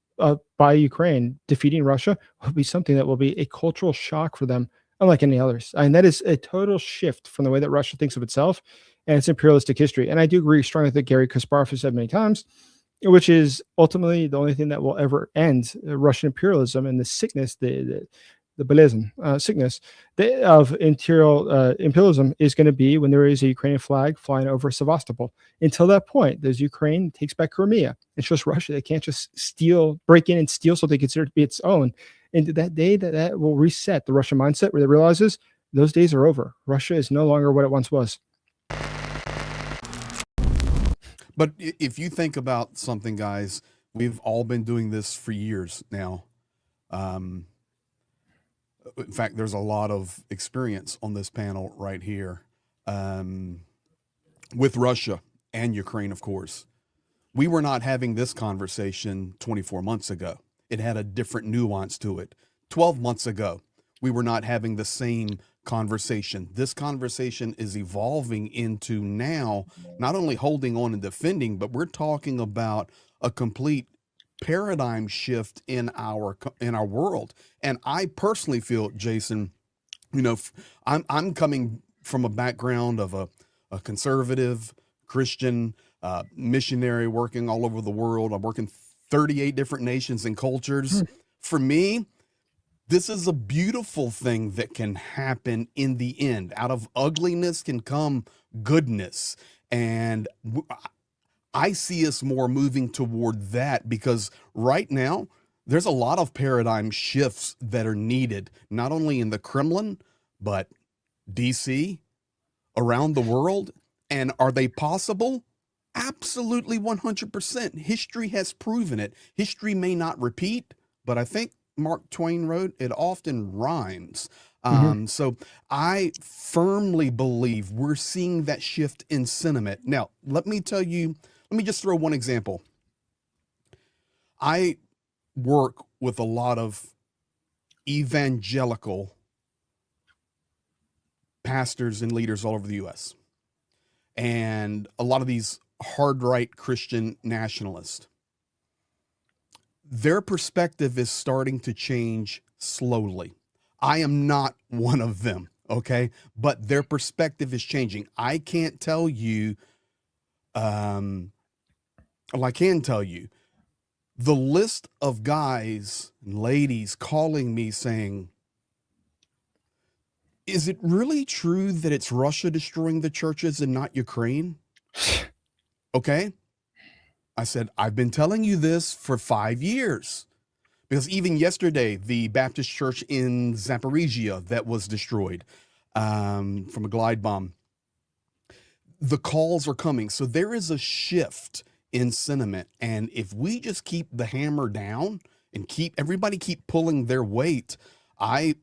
Speaker 1: by Ukraine, defeating Russia will be something that will be a cultural shock for them, unlike any others. And that is a total shift from the way that Russia thinks of itself and its imperialistic history. And I do agree strongly that Gary Kasparov has said many times, which is ultimately the only thing that will ever end Russian imperialism and the sickness, the belism, sickness of imperialism is going to be when there is a Ukrainian flag flying over Sevastopol. Until that point, there's Ukraine takes back Crimea. It shows Russia they can't just break in and steal something considered to be its own. And that day that will reset the Russian mindset where they realizes those days are over. Russia is no longer what it once was.
Speaker 6: But if you think about something, guys, we've all been doing this for years now. In fact, there's a lot of experience on this panel right here with Russia and Ukraine, of course. We were not having this conversation 24 months ago. It had a different nuance to it. 12 months ago, we were not having the same conversation. This conversation is evolving into now not only holding on and defending, but we're talking about a complete paradigm shift in our world. And I personally feel, Jason, I'm coming from a background of a conservative Christian missionary working all over the world. I'm working 38 different nations and cultures. For me, this is a beautiful thing that can happen in the end. Out of ugliness can come goodness. And I see us more moving toward that because right now there's a lot of paradigm shifts that are needed, not only in the Kremlin, but DC, around the world. And are they possible? Absolutely 100%. History has proven it. History may not repeat, but I think Mark Twain wrote, it often rhymes. So I firmly believe we're seeing that shift in sentiment. Now, let me just throw one example. I work with a lot of evangelical pastors and leaders all over the U.S. and a lot of these hard right Christian nationalists. Their perspective is starting to change slowly. I am not one of them, okay? But their perspective is changing. I can't tell you, I can tell you, the list of guys and ladies calling me saying, is it really true that it's Russia destroying the churches and not Ukraine? Okay. I said, I've been telling you this for 5 years. Because even yesterday, the Baptist church in Zaporizhia that was destroyed from a glide bomb, the calls are coming. So there is a shift in sentiment. And if we just keep the hammer down and everybody keep pulling their weight, I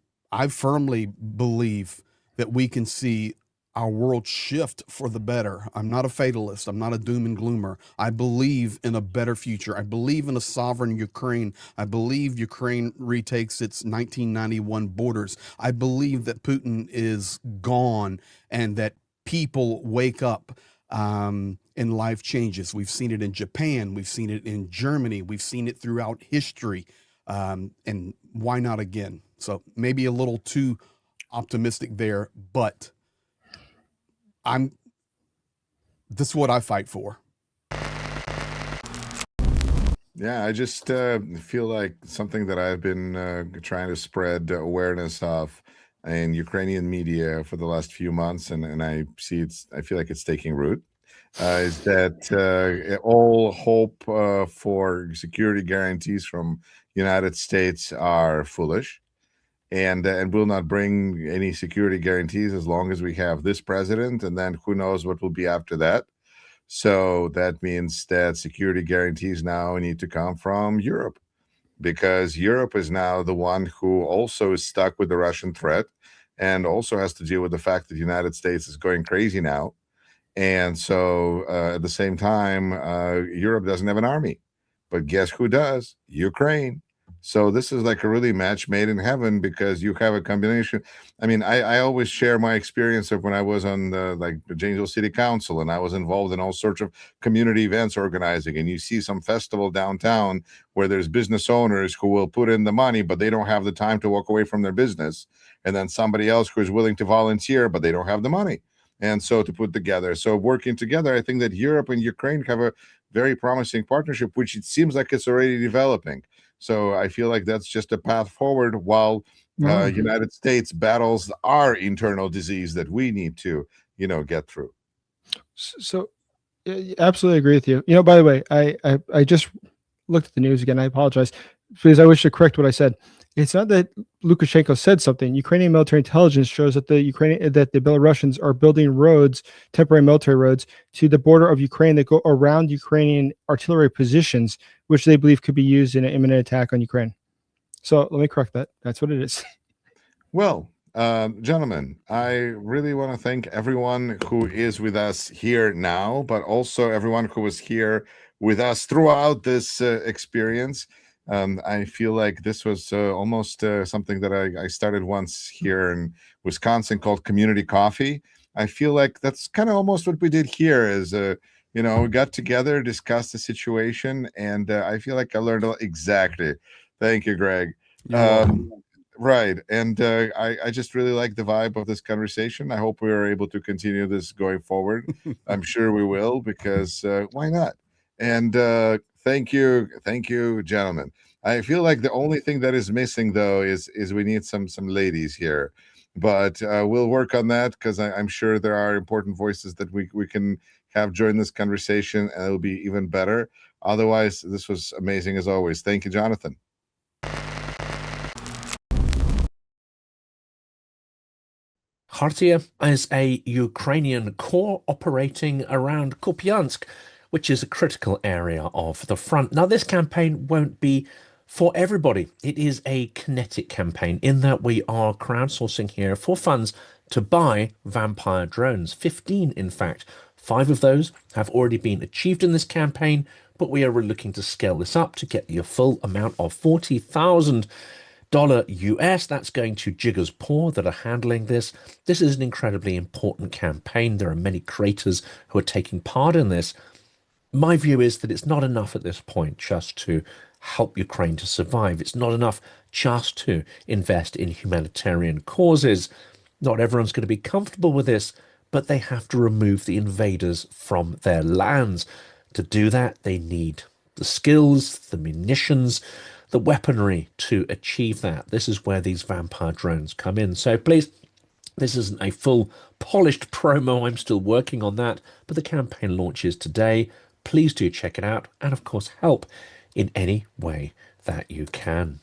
Speaker 6: firmly believe that we can see our world shift for the better. I'm not a fatalist. I'm not a doom and gloomer. I believe in a better future. I believe in a sovereign Ukraine. I believe Ukraine retakes its 1991 borders. I believe that Putin is gone and that people wake up and life changes. We've seen it in Japan. We've seen it in Germany. We've seen it throughout history. And why not again? So maybe a little too optimistic there, but this is what I fight for.
Speaker 4: Yeah, I just feel like something that I've been trying to spread awareness of in Ukrainian media for the last few months, and I feel like it's taking root, is that all hope for security guarantees from United States are foolish, and will not bring any security guarantees as long as we have this president, and then who knows what will be after that. So that means that security guarantees now need to come from Europe, because Europe is now the one who also is stuck with the Russian threat and also has to deal with the fact that the United States is going crazy now. And so at the same time, Europe doesn't have an army, but guess who does? Ukraine. So this is like a really match made in heaven, because you have a combination. I mean, I always share my experience of when I was on the Janesville City Council, and I was involved in all sorts of community events organizing. And you see some festival downtown where there's business owners who will put in the money, but they don't have the time to walk away from their business. And then somebody else who is willing to volunteer, but they don't have the money. And so to put together, so working together, I think that Europe and Ukraine have a very promising partnership, which it seems like it's already developing. So I feel like that's just a path forward, while United States battles our internal disease that we need to, get through.
Speaker 1: So absolutely agree with you. By the way, I just looked at the news again. I apologize, because I wish to correct what I said. It's not that Lukashenko said something. Ukrainian military intelligence shows that the Belarusians are building roads, temporary military roads, to the border of Ukraine that go around Ukrainian artillery positions, which they believe could be used in an imminent attack on Ukraine. So let me correct that. That's what it is.
Speaker 4: Well, gentlemen, I really want to thank everyone who is with us here now, but also everyone who was here with us throughout this experience. I feel like this was almost something that I started once here in Wisconsin called community coffee. I feel like that's kind of almost what we did here is, we got together, discussed the situation, and I feel like I learned exactly. Thank you, Greg. Right. And I just really like the vibe of this conversation. I hope we are able to continue this going forward. I'm sure we will, because why not? And thank you, gentlemen. I feel like the only thing that is missing, though, is we need some ladies here. But we'll work on that, because I'm sure there are important voices that we can have join this conversation, and it'll be even better. Otherwise, this was amazing as always. Thank you, Jonathan.
Speaker 2: Khartiia is a Ukrainian corps operating around Kupiansk, which is a critical area of the front. Now, this campaign won't be for everybody. It is a kinetic campaign in that we are crowdsourcing here for funds to buy vampire drones, 15 in fact. 5 of those have already been achieved in this campaign, but we are looking to scale this up to get the full amount of $40,000 US. That's going to Dzyga's Paw that are handling this. This is an incredibly important campaign. There are many creators who are taking part in this. My view is that it's not enough at this point just to help Ukraine to survive. It's not enough just to invest in humanitarian causes. Not everyone's going to be comfortable with this, but they have to remove the invaders from their lands. To do that, they need the skills, the munitions, the weaponry to achieve that. This is where these vampire drones come in. So please, this isn't a full polished promo. I'm still working on that, but the campaign launches today. Please do check it out, and of course help in any way that you can.